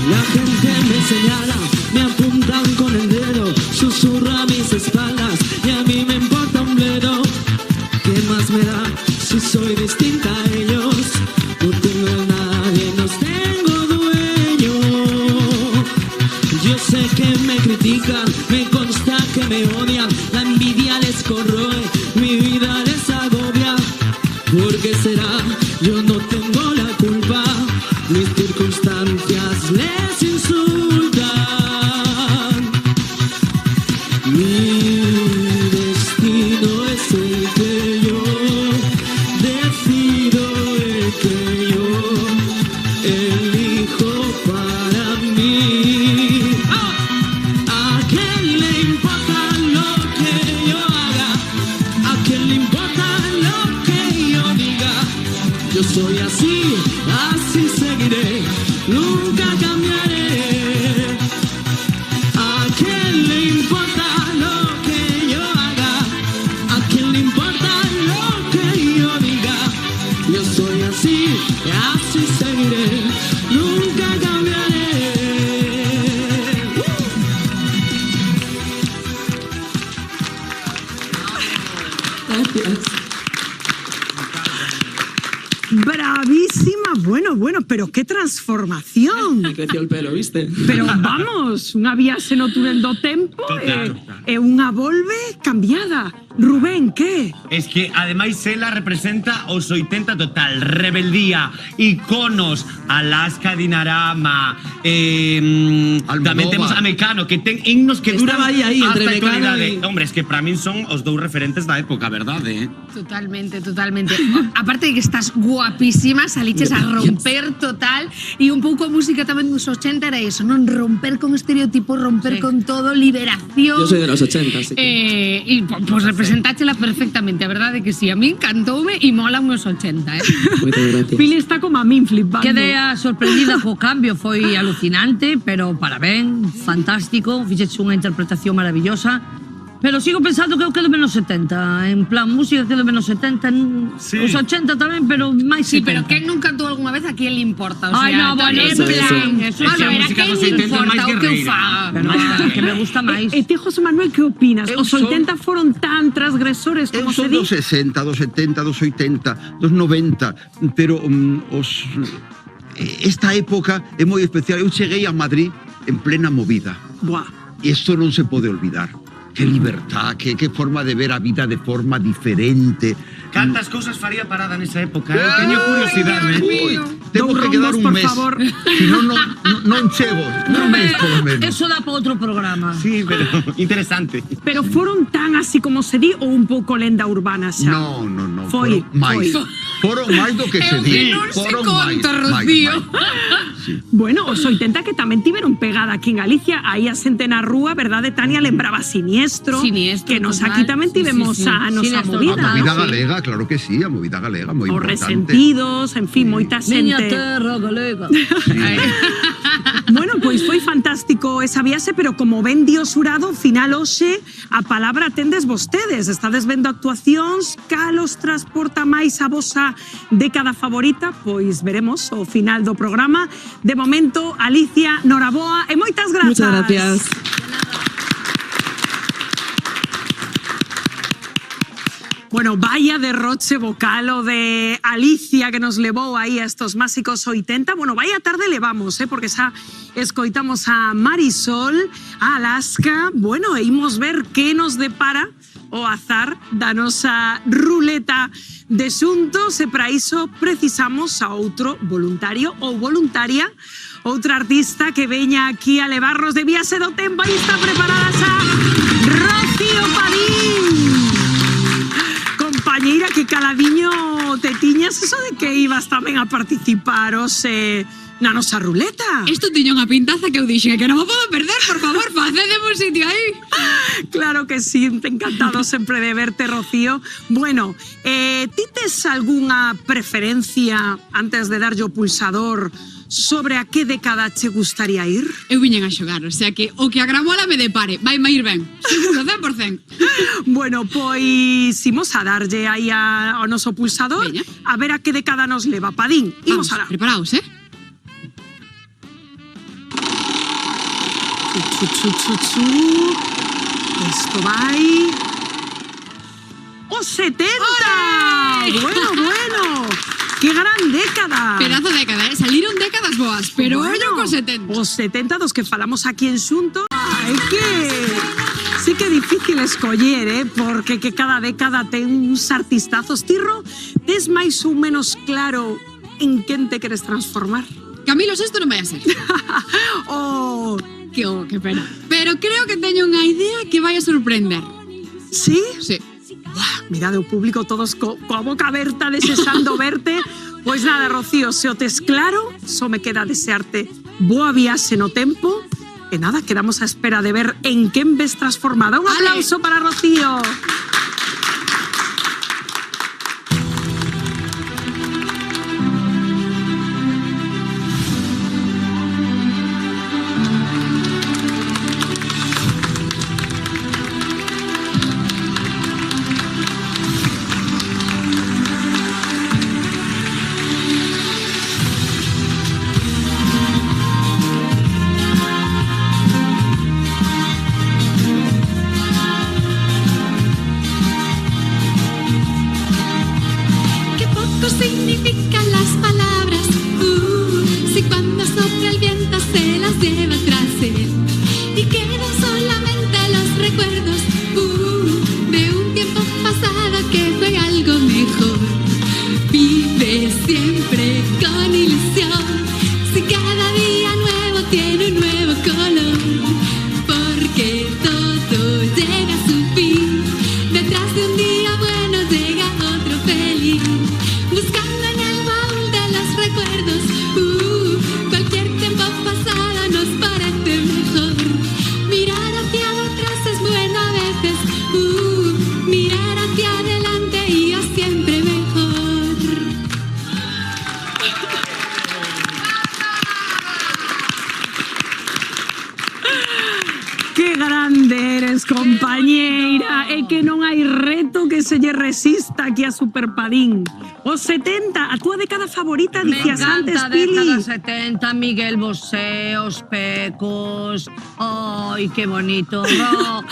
La gente me señala, me apuntan con el dedo, susurra a mis espaldas y a mí me importa un bledo. ¿Qué más me da si soy distinta a ellos? No tengo a nadie, no tengo dueño. Yo sé que me critican, me consta que me odian, la envidia les corroe, mi vida les agobia. ¿Por qué será? Yo no tengo la culpa, mis circunstancias les insultan. Mi destino es el que yo decido bueno, pero qué transformación. Me creció el pelo, ¿viste? Pero vamos, unha viaxe no túnel do tempo e unha volve cambiada. Rubén, que? Es que ademais ela representa os 80 total, rebeldía, iconos, Alaska Dinarama, tamén temos a Mecano, que ten himnos que duran Estaba aí, hasta entre a Mecano actualidade. e- Hombre, es que para min son os dous referentes da época, verdade? Totalmente. Aparte de que estás guapísima, saliches a romper total e un pouco a música tamén dos 80 era eso, non romper con estereotipos, romper con todo, liberación. Yo soy de los 80, así que... E pues representáchela perfectamente, a verdade que sí, a mí encantoume e mola uns 80, Moitas gracias. Pili está como a min flipando. Quedei sorprendida co cambio, foi alucinante, pero parabén, fantástico, fixeche unha interpretación maravillosa. Pero sigo pensando que eu quedo menos 70, en plan música quedo menos 70, os 80 tamén, pero máis 70. Sí, pero quen non cantou algunha vez a quen le importa? O sea, Ai, no, bueno, en eso, plan, eso. a ver, a quen le importa o que eu faga? Pero que me gusta máis. E ti, José Manuel, que opinas? Eu Os son- 80 foron tan transgresores Eu como se son di? dos 60, dos 70, dos 80, dos 90, pero esta época é moi especial. Eu cheguei a Madrid en plena movida. Buah. E isto non se pode olvidar. Que libertad, que forma de ver a vida de forma diferente. Cantas cousas faría Parada nesa época, teño curiosidade. Temos que quedar un mes. Si non, non chego. Un mes, polo menos. Eso dá para outro programa. Sí, pero interesante. Pero foron tan así como se di ou un pouco lenda urbana xa? No. Foi, foron máis. Foron máis do que se di. Foron máis. Bueno, os 80 que tamén tiveron pegada aquí en Galicia, aí a xente na rúa, verdade, Tania, lembraba Siniestro, que nos aquí tamén tivemos a nosa movida. A movida galega, claro que sí, a movida galega, moi Os importante. Resentidos, en fin, moita Miña xente. terra galega. Bueno, pois foi fantástico esa viaxe, pero como ben Dios urado, final hoxe a palabra tendes vostedes. Estades vendo actuacións, cal os transporta máis a vosa década favorita? Pois veremos o final do programa. De momento, Alicia, noraboa e moitas grazas. Muchas gracias. Bueno, vaya derroche vocal o de Alicia que nos levou aí a estos máxicos 80. Bueno, vaya tarde levamos, porque xa escoitamos a Marisol, a Alaska. Bueno, e imos ver que nos depara o azar da nosa ruleta de xuntos e para iso precisamos a outro voluntario ou voluntaria, outra artista que veña aquí a levarnos de viaxe do tempo. Aí está preparada xa Rocío Padín. Compañeira, que caladiño te tiñas eso de que ibas tamén a participar hoxe na nosa ruleta. Isto tiña unha pintaza que eu dixen que non me podo perder, por favor, facedeme un sitio aí. Claro que sí, encantado sempre de verte, Rocío. Bueno, ti tes algunha preferencia antes de darlle o pulsador sobre a que década che gustaría ir? Eu viñen a xogar, o sea que o que a gramola me depare, vai me ir ben, seguro, 100%. Bueno, pois imos a darlle aí ao noso pulsador. Veña. A ver a que década nos leva. Padín, imos a dar. Preparaos, Esto vai... ¡Os 70! Bueno. ¡Qué gran década! Pedazo de década, Salieron décadas boas, pero bueno, ollo con 70. Os 70 dos que falamos aquí en Xunto. É que... Sí que é difícil escoller, porque que cada década ten uns artistazos. Tirro, tes máis ou menos claro en quen te queres transformar? Camilo Sesto non vai a ser. Que pena. Pero creo que teño unha idea que vai a sorprender. Sí? Sí. Mirade o público todos coa boca aberta desexando verte. Pois nada, Rocío, se o tes claro, só me queda desearte boa viaxe no tempo. E nada, quedamos a espera de ver en quen ves transformada. Un aplauso para Rocío. Que grande eres, compañeira. É que non hai reto que se lle resista aquí a Superpadín. Os 70, a túa década favorita, dicías antes, Pili. Me encanta década 70, Miguel Bosé, Os Pecos. Ai, que bonito rock.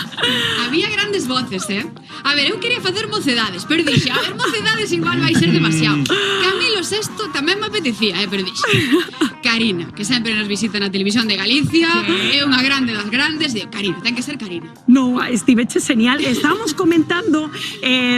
Había grandes voces, A ver, eu quería facer mocedades, pero dixe, a ver, mocedades igual vai ser demasiado. Camilo VI tamén me apetecía, pero dixe. Karina, que sempre nos visita na televisión de Galicia, é unha grande das grandes, digo, Karina, ten que ser Karina. No, estiveche genial. Estábamos comentando,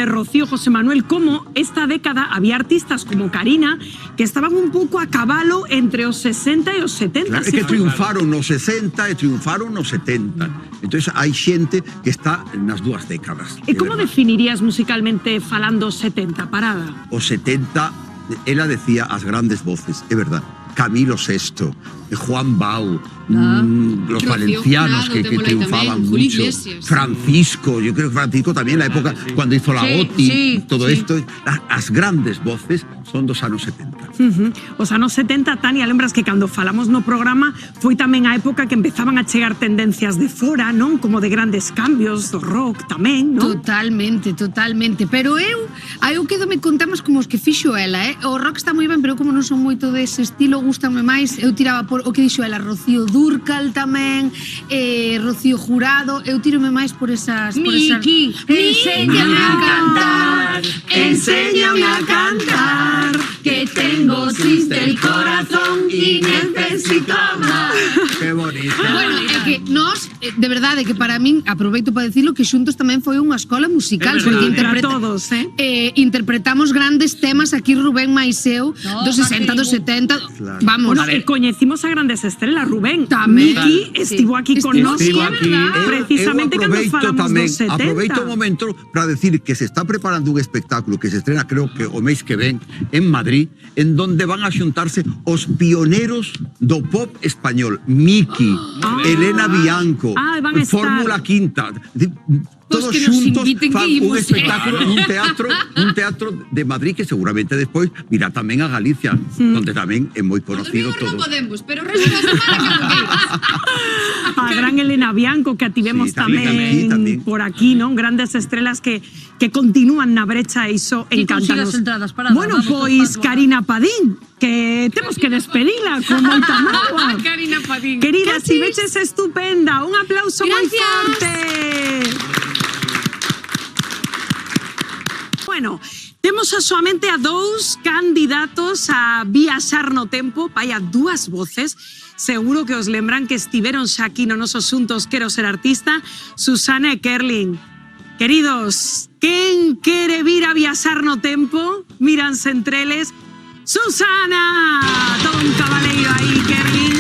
Rocío, José Manuel, cómo esta década había artistas como Karina que estaban un pouco a cabalo entre os 60 e os 70. Claro, é que triunfaron nos 60 e triunfaron nos 70. Entonces hai xente que está nas dúas décadas. E como definirías musicalmente falando os 70, Parada? Os 70, ela decía as grandes voces, é verdad. Camilo VI, Juan Bau, los valencianos que triunfaban mucho, Francisco, yo creo que Francisco también, la época cuando hizo la OTI, todo esto, las grandes voces son dos anos 70. Os anos 70, Tania, lembras que cando falamos no programa foi tamén a época que empezaban a chegar tendencias de fora, non? Como de grandes cambios do rock tamén, non? Totalmente, totalmente. Pero eu quedome con temas como os que fixo ela, O rock está moi ben, pero como non son moito dese estilo, gústame máis. Eu tiraba por o que dixo ela, Rocío Dúrcal tamén, Rocío Jurado. Eu tírome máis por esas... Miki, enséñame a cantar, enséñame a cantar, que tengo triste el corazón y necesito amar. Qué bonito. Bueno, é que nós, de verdade, que para min, aproveito para dicilo, que xuntos tamén foi unha escola musical, porque todos, interpretamos grandes temas aquí, Rubén máis eu, dos 60, dos 70, Claro. vamos. Bueno, e coñecimos a grandes estrelas, Rubén. Tamén. Miki estivo aquí con nós precisamente cando falamos dos 70. Aproveito un momento para decir que se está preparando un espectáculo que se estrena creo que o mes que ven en Madrid, en donde van a xuntarse os pioneros do pop español. Miki, Elena Bianco, Fórmula Quinta, todos xuntos fan un espectáculo un teatro de Madrid que seguramente despois virá tamén a Galicia, donde tamén é moi conocido todo. Non podemos, pero o resto da semana A gran Elena Bianco que a tivemos tamén por aquí, non? Grandes estrelas que continúan na brecha e iso encántanos. Bueno, pois Karina Padín, que temos que despedila con moita mágoa. Karina Padín. Querida, si veches estupenda, un aplauso moi forte. Bueno, temos soamente a dous candidatos a viaxar no tempo, vai a dúas voces. Seguro que os lembran que estiveron xa aquí no nosos xuntos Quero Ser Artista, Susana e Kerlin. Queridos, quen quere vir a viaxar no tempo? Míranse entre eles. Susana! Todo un cabaleiro aí, Kerlin.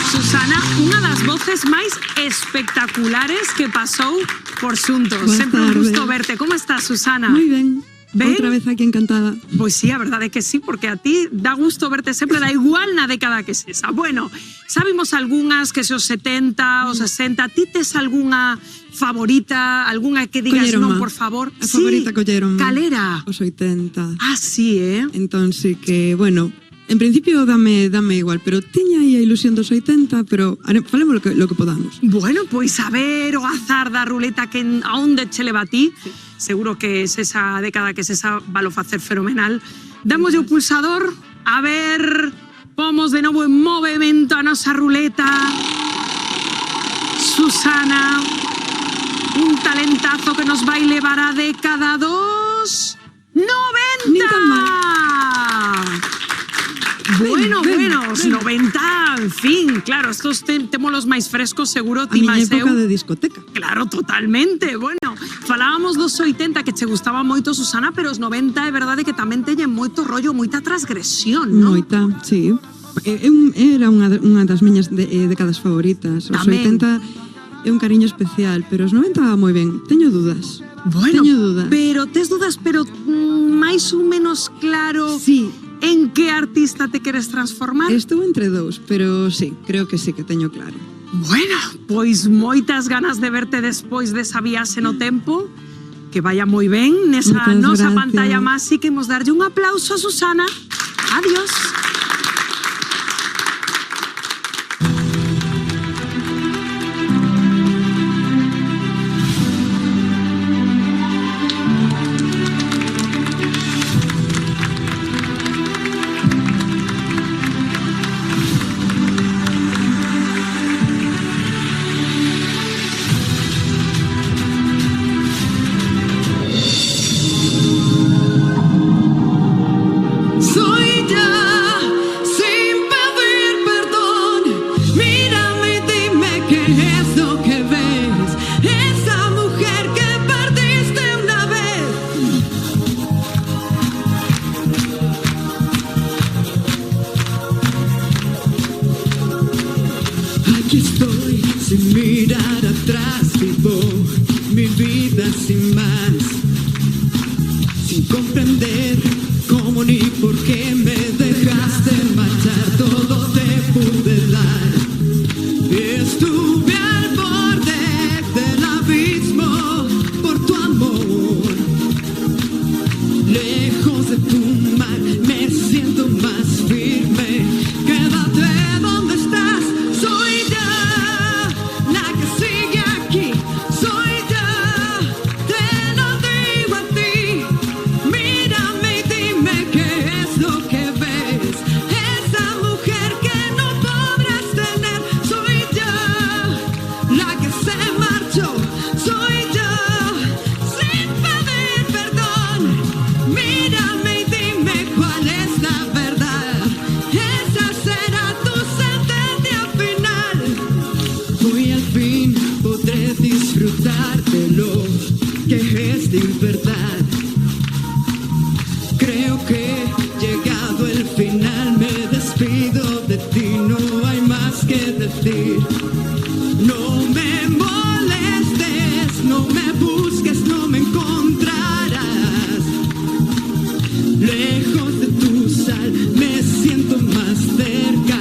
Susana, unha das voces máis espectaculares que pasou por xuntos. Sempre un gusto verte. Como estás, Susana? Moi ben. Ben? Outra vez aquí encantada. Pois sí, a verdade é que sí, porque a ti dá gusto verte sempre, da igual na década que sesa. Bueno, sabemos algunhas que se os 70, os 60, ti tes algunha favorita, algunha que digas non, por favor? A favorita colleron. Calera? Os 80. Ah, sí, Entón, sí que, bueno, en principio dame igual, pero tiña aí a ilusión dos 80, pero falemos lo que podamos. Bueno, pois a ver o azar da ruleta que a onde che leva a ti. Sí. Seguro que es esa década que es esa, valo facer fenomenal. Damos o pulsador, a ver, pomos de novo en movimento a nosa ruleta. Susana, un talentazo que nos vai levar a década dos 90. Bueno, os 90, en fin, claro, estos temos los máis frescos, seguro, ti máis eu. A miña época de discoteca. Claro, totalmente, bueno, falábamos dos 80 que che gustaba moito, Susana, pero os 90 é verdade que tamén teñen moito rollo, moita transgresión, non? Moita, sí. Era unha das miñas décadas favoritas. Os 80 é un cariño especial, pero os 90 moi ben, teño dudas. Bueno, teño dudas. Pero tes dudas, pero máis ou menos claro... Sí. En que artista te queres transformar? Estou entre dous, pero sí, creo que sí que teño claro. Bueno, pois moitas ganas de verte despois desa viaxe no tempo. Que vaya moi ben nesa nosa pantalla máxica. Imos darlle un aplauso a Susana. Adiós. ¿qué es lo que ves? Esa mujer que perdiste una vez. Aquí estoy sin mirar atrás, vivo mi vida sin más, sin comprender cómo ni por qué me dejaste marchar, todo te pude dar. Estuve al borde del abismo por tu amor, lejos de tu mar me siento más firme. Quédate donde estás, soy yo la que sigue aquí, soy yo, te lo digo a ti. Mírame y dime qué es lo que ves, esa mujer que no podrás tener, soy yo la que se marchó, soy yo sin pedir perdón. Mírame y dime cuál es la verdad, esa será tu sentencia final. Hoy al fin podré disfrutar de lo que es libertad. Creo que llegado el final me despido de ti, no hay más que decir. No me molestes, no me busques, no me encontrarás. Lejos de tu sal me siento más cerca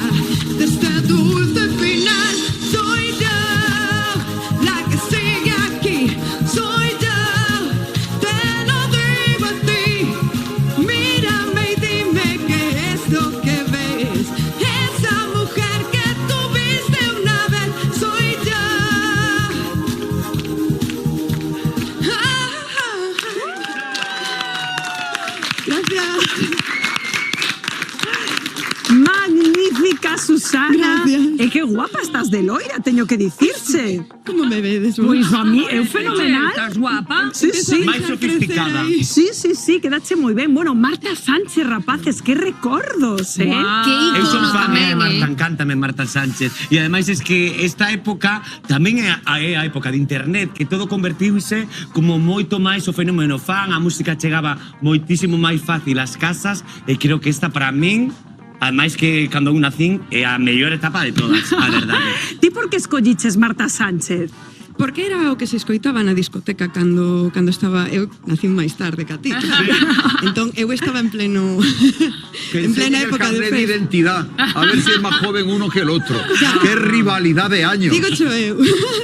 de este dulce final. Soy yo la que sigue aquí, soy yo, te lo digo a ti. Mírame y dime qué es lo que ves, esa mujer que tuviste una vez, soy yo. Gracias. Magnífica, Susana. Gracias. Que guapa estás de loira, teño que dicirche. Como me vedes? Pois a mí é fenomenal. Estás guapa. Sí, sí. Máis sofisticada. Sí, sí, sí, quedache moi ben. Bueno, Marta Sánchez, rapaces, que recordos, eh? Eu son fan de Marta, encántame Marta Sánchez. E ademais es que esta época tamén é a época de internet, que todo convertiuse como moito máis o fenómeno fan, a música chegaba moitísimo máis fácil ás casas, e creo que esta para min, ademais que cando eu nacín, é a mellor etapa de todas, a verdade. Ti por que escolliches Marta Sánchez? Porque era o que se escoitaba na discoteca cando estaba... Eu nacín máis tarde que a ti. Entón, eu estaba en pleno... en plena época de de festa. identidad. A ver si es más joven uno que el otro. Qué rivalidad de años. Digo eu.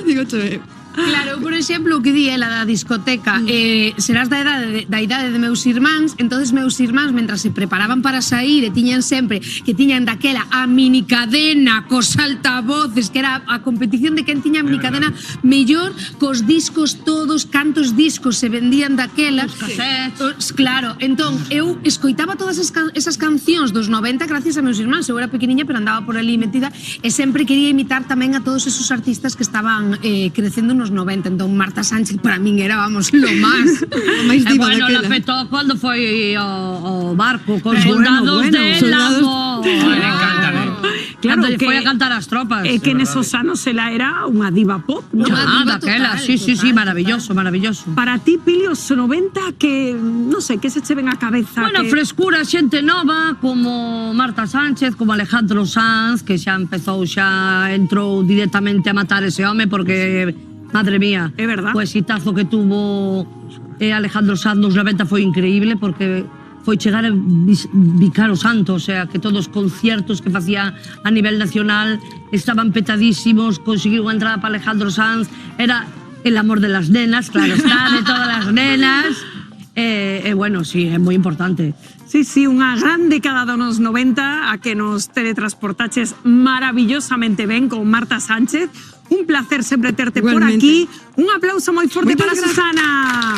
Digo eu. Claro, por exemplo, o que di ela da discoteca, serás da idade de meus irmáns, entonces meus irmáns, mentras se preparaban para sair, e tiñan sempre, que tiñan daquela a minicadena cos altavoces, que era a competición de quen tiña a minicadena mellor, cos discos todos, cantos discos se vendían daquela. Claro, entón, eu escoitaba todas esas cancións dos 90 gracias a meus irmáns, eu era pequeniña, pero andaba por ali metida, e sempre quería imitar tamén a todos esos artistas que estaban crecendo nos 90, entón Marta Sánchez para min era, vamos, lo máis. O máis diva Bueno, daquela. la petó cuando foi o barco con soldados del amor. Claro, Cando lle que foi a cantar as tropas. É que nesos anos ela era unha diva pop, ¿no? Daquela, sí, maravilloso, maravilloso. Para ti, Pili, os 90, que, non sei, que se che ven a cabeza? Bueno, que... frescura, xente nova, como Marta Sánchez, como Alejandro Sanz, que xa empezou, xa entrou directamente a matar ese home, porque, madre mía, é verdad. O exitazo que tuvo Alejandro Sanz nos 90 foi increíble, porque foi chegar a bicar o santo, o sea, que todos os conciertos que facía a nivel nacional estaban petadísimos, conseguir unha entrada para Alejandro Sanz, era el amor de las nenas, claro está, de todas las nenas, bueno, sí, é moi importante. Sí, sí, unha gran década dos 90 a que nos teletransportaches maravillosamente ben con Marta Sánchez. Un placer sempre terte por aquí. Un aplauso moi forte para Susana.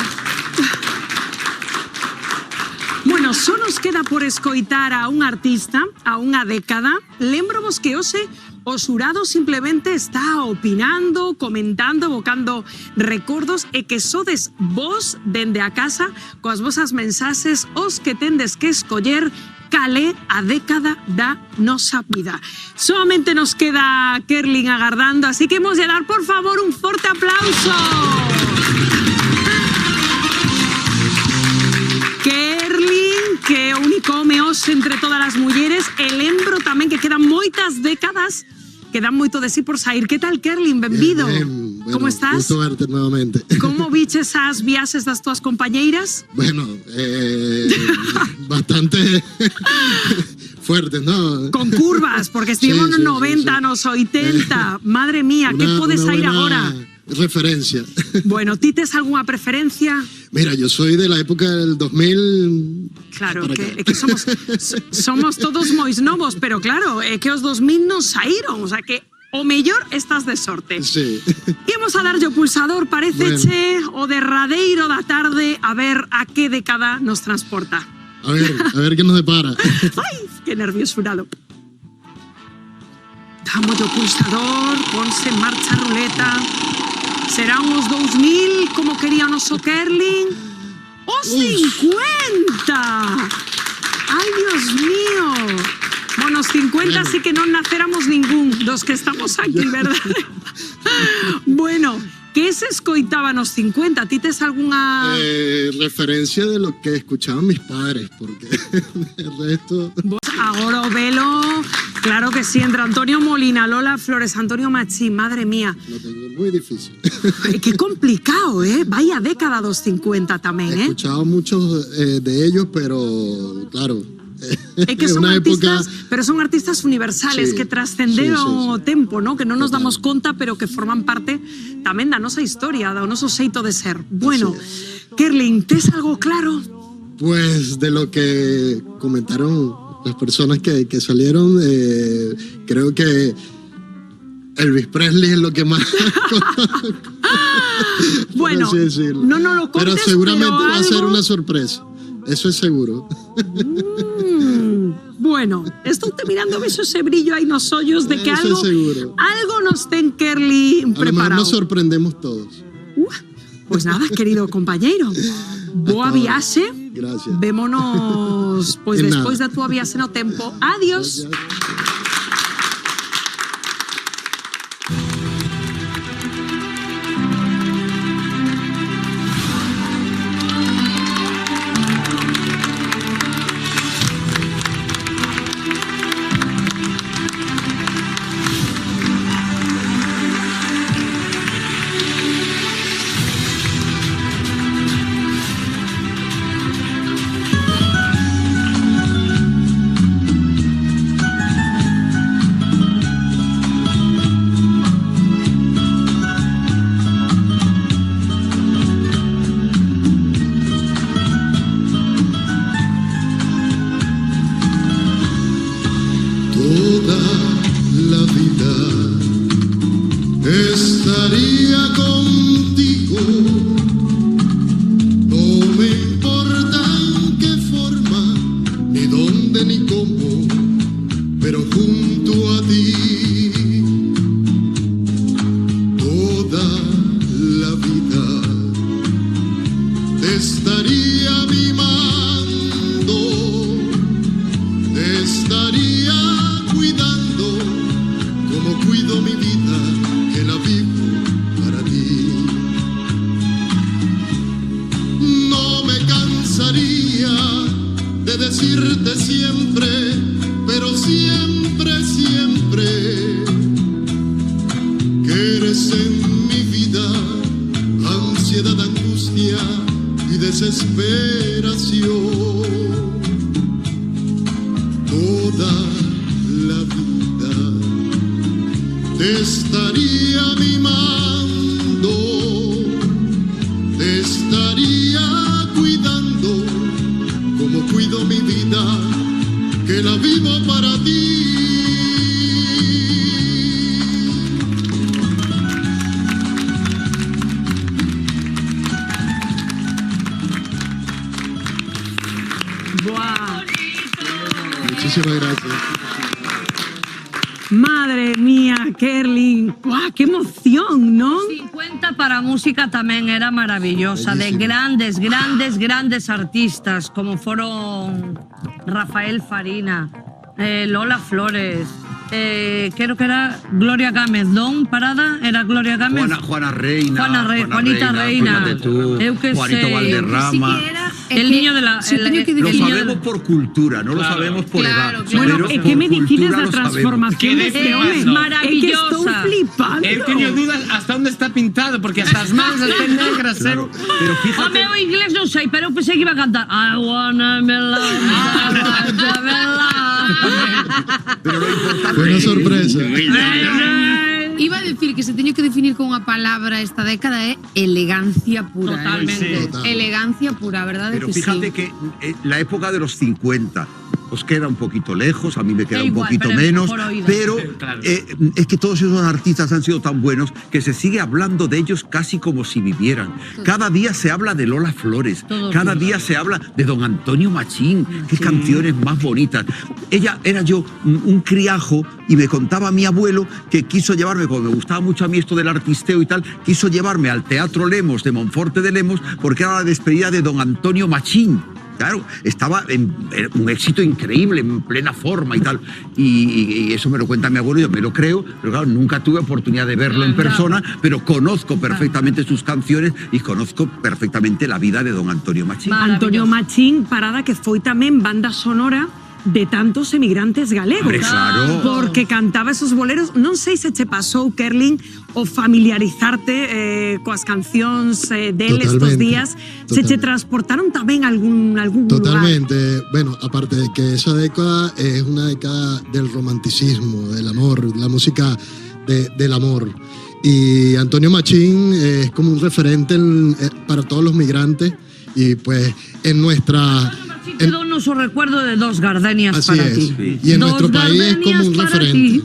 Bueno, só nos queda por escoitar a un artista, a unha década. Lembramos que hoxe o xurado simplemente está opinando, comentando, evocando recordos e que sodes vos dende a casa coas vosas mensaxes os que tendes que escoller cale a década da nosa vida. Solamente nos queda Kerlin agardando, así que hemos de dar, por favor, un forte aplauso. Kerlin, que único home hoxe entre todas as mulleres, e lembro tamén que quedan moitas décadas que dan moito de sí por sair. Que tal, Kerlin? Benvido. Bueno, ¿Cómo estás? Gusto verte nuevamente. Como viches esas viaxes das túas compañeiras? Bueno, bastante fuertes, ¿no? Con curvas, porque estivemos nos 90, nos 80. Madre mía, que podes sair agora? Referencia. Bueno, ti tes algunha preferencia? Mira, yo soy de la época del 2000. Claro, que somos todos mois novos, pero claro, é que os 2000 non saíron, o sea que o mellor estás de sorte. Sí. Imos a darlle o pulsador, pareceche o derradeiro da tarde, a ver a que década nos transporta. A ver qué nos depara. Ai, que nerviosurado. Damos o pulsador, ponse en marcha a ruleta. Serán os 2000, como quería o noso Kerlin? Os 50! Ai, Dios mío! Bueno, os 50 sí que non naceramos ningún dos que estamos aquí, verdad? Bueno, que se escoitaban os 50? Ti tes algunha... Referencia de lo que escuchaban mis padres, porque el resto... Agora o velo, claro que sí, entre Antonio Molina, Lola Flores, Antonio Machín, madre mía. Lo tengo muy difícil. Qué complicado, ¿eh? Vaya década dos 50 tamén, He escuchado muchos de ellos, pero claro... É que son artistas, pero son artistas universales, Sí, que trascenderon o tempo, ¿no? Que non nos damos conta, pero que forman parte tamén da nosa historia, do noso xeito de ser. Bueno, Kerlin, tes algo claro? Pues de lo que comentaron las personas que salieron, creo que Elvis Presley es lo que más... Bueno, no nos lo contes, pero seguramente pero va a ser algo... una sorpresa. Eso es seguro. Bueno, estou te mirando, ves ese brillo aí nos ollos de que Eso algo, es seguro. algo nos ten Kerlin A lo mejor preparado. nos sorprendemos todos. Pues nada, querido compañeiro, boa viaxe. Gracias. Vémonos pois De despois nada. da túa viaxe no tempo. Adiós. Toda la vida estaría contigo. No me importa en qué forma, ni dónde, ni cómo, pero junto a ti. Toda la vida te estaría mimando, te estaría cuidando como cuido mi vida, que la vivo para ti. No me cansaría de decirte siempre, pero siempre, siempre, que eres en mi vida ansiedad, angustia y desesperación. Toda la vida te estaría mimando, te estaría cuidando como cuido mi vida, que la vivo para ti. Buah. Muchísimas gracias. Madre mía, Kerlin. ¡Guau, qué emoción, ¿no? 50 para música tamén era maravillosa, de grandes, grandes, grandes artistas, como foron Rafael Farina, Lola Flores, creo que era Gloria Gámez, Don Parada, era Gloria Gámez. Juana Reina. Juanita Reina. Fíjate tú, Eu que Juanito sei. Valderrama. El niño de la... Lo sabemos por cultura, no lo sabemos por edad. Bueno, pero ¿qué por me dices cultura la lo sabemos. transformación de este hombre? Maravillosa. Es que estoy flipando. He tenido dudas hasta dónde está pintado, porque hasta as mans están negras. Claro, pero O fíjate, meu inglés non sei, pero eu pensei que iba a cantar I wanna be loved, I wanna be loved. pero lo importante Fue una sorpresa. Iba a decir que se teño que definir con unha palabra esta década é elegancia pura. Totalmente. Total. Elegancia pura, verdade Pero que fíjate sí. que la época de los 50 os queda un poquito lejos, a mí me queda un igual, poquito pero menos, por oído. pero Claro. es que todos esos artistas han sido tan buenos que se sigue hablando de ellos casi como si vivieran. Cada día se habla de Lola Flores, cada día se habla de don Antonio Machín, qué canciones más bonitas. Era yo un criajo y me contaba mi abuelo que quiso llevarme, como me gustaba mucho a mí esto del artisteo y tal, quiso llevarme al Teatro Lemos de Monforte de Lemos porque era la despedida de don Antonio Machín. Claro, estaba en un éxito increíble, en plena forma y tal. Y eso me lo cuenta mi abuelo, yo me lo creo, pero claro, nunca tuve oportunidad de verlo en persona, pero conozco perfectamente sus canciones y conozco perfectamente la vida de don Antonio Machín. Antonio Machín, Parada, que foi tamén banda sonora de tantos emigrantes galegos. Hombre, claro. Porque cantaba esos boleros. Non sei se che pasou, Kerlin, o familiarizarte coas cancións del estos días. Se che transportaron tamén a algún lugar. Totalmente. Bueno, aparte de que esa década es una década del romanticismo, del amor, la música del amor. Y Antonio Machín es como un referente para todos los migrantes y pues en nuestra... Te doy nuestro recuerdo de Dos Gardenias Así para es. ti. Y en Dos nuestro país es como un gardenias para referente. ti.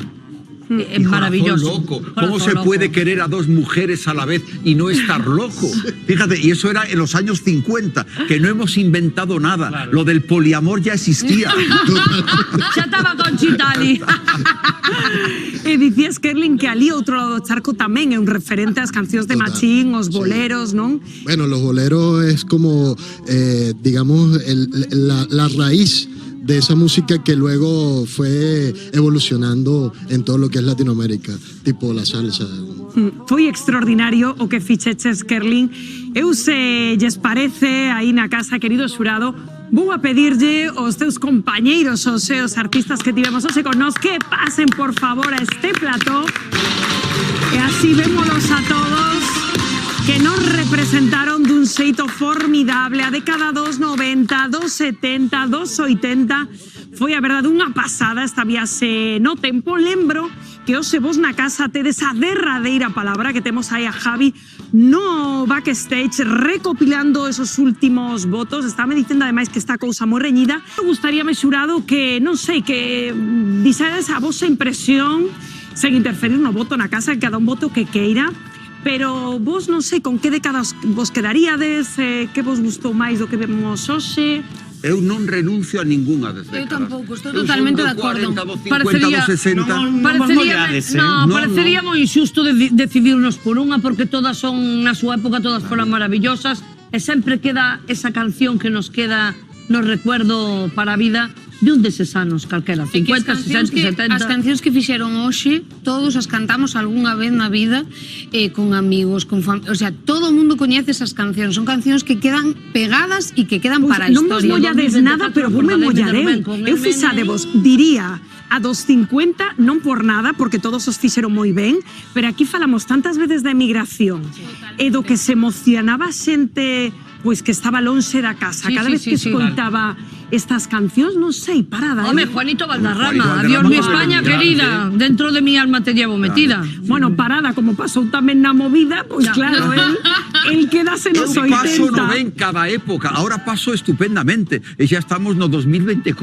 Es maravilloso. Loco. ¿Cómo Corazón se loco. puede querer a dos mujeres a la vez y no estar loco? Fíjate, y eso era en los años 50, que no hemos inventado nada. Claro. Lo del poliamor ya existía. Ya estaba con Chitali. E dicías, Kerlin, que ali outro lado do charco tamén é un referente ás cancións de Machín, os boleros, non? Bueno, los boleros es como, digamos, la raíz de esa música que luego fue evolucionando en todo lo que es Latinoamérica, tipo la salsa. Foi extraordinario o que fixeches, Kerlin. Eu se lles parece aí na casa, querido xurado, vou a pedirlle aos teus compañeiros, os seus artistas que tivemos hoxe con nós, que pasen, por favor, a este plató. E así vémolos a todos que nos representaron dun xeito formidable a década dos 90, dos 70, dos 80. Foi a verdade unha pasada esta viaxe no tempo. Lembro que hoxe vos na casa tedes a derradeira palabra, que temos aí a Javi no backstage recopilando esos últimos votos. Está me dicendo ademais que esta cousa moi reñida. Gustaríame, xurado, que, non sei, que dixedes a vosa impresión sen interferir no voto na casa, cada un voto que queira. Pero vos non sei con que décadas vos quedaríades, que vos gustou máis do que vemos hoxe. Eu non renuncio a ningunha das décadas. Eu tampouco, estou totalmente de acordo. Parecería 60. Parecería moi injusto decidirnos por unha, porque todas son, na súa época, todas foran maravillosas, e sempre queda esa canción que nos queda no recuerdo para a vida de un deses anos calquera, 50, 60, 70. As cancións que fixeron hoxe, todos as cantamos algunha vez na vida, con amigos, con familia, o sea, todo o mundo coñece esas cancións, son cancións que quedan pegadas e que quedan para a non historia. vos mollades nada, pero vos me mollareu. Eu fixadevos, diría, a dos 50 non por nada, porque todos os fixeron moi ben, pero aquí falamos tantas veces da emigración e do que se emocionaba a xente pois que estaba lonxe da casa, cada vez que escoitaba estas cancións, non sei, Parada. Home, Juanito Valderrama, adiós mi España querida, dentro de mi alma te llevo metida. Bueno, Parada, como pasou tamén na movida, pois claro, el quedase nos 80. Eu paso no ben cada época, ahora paso estupendamente, e xa estamos no 2024.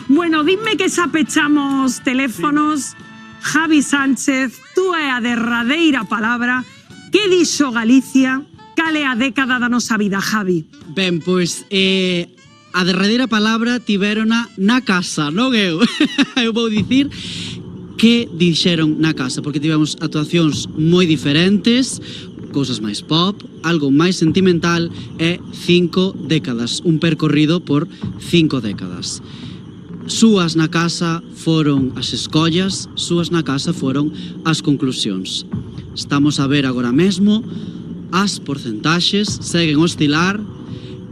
Bueno, dime que xa pechamos teléfonos. Javi Sánchez, tú é a derradeira palabra. Que dixo Galicia? Cal é a década da nosa vida, Javi? Ben, pois, a derradeira palabra tiverona na casa, non eu? Eu vou dicir que dixeron na casa, porque tivemos actuacións moi diferentes, cousas máis pop, algo máis sentimental e 5 décadas, un percorrido por 5 décadas. Súas na casa foron as escollas, súas na casa foron as conclusións. Estamos a ver agora mesmo as porcentaxes, seguen a oscilar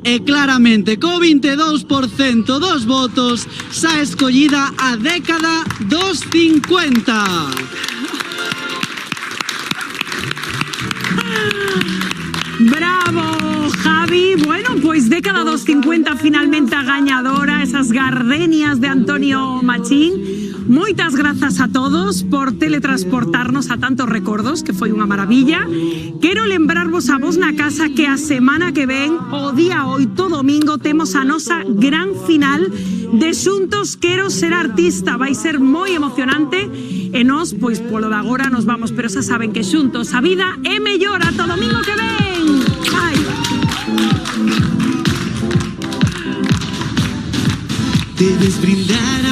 e claramente co 22% dos votos xa escollida a década dos 50. Bravo, Javi. Bueno, pues década dos 50 finalmente a gañadora, esas gardenias de Antonio Machín. Moitas grazas a todos por teletransportarnos a tantos recordos, que foi unha maravilla. Quero lembrarvos a vos na casa que a semana que ven, o día 8, domingo, temos a nosa gran final de Xuntos Quero Ser Artista. Vai ser moi emocionante e nós, pois polo de agora nos vamos, pero xa saben que xuntos a vida é mellor. Ata o domingo que ven. Ai. Debes brindar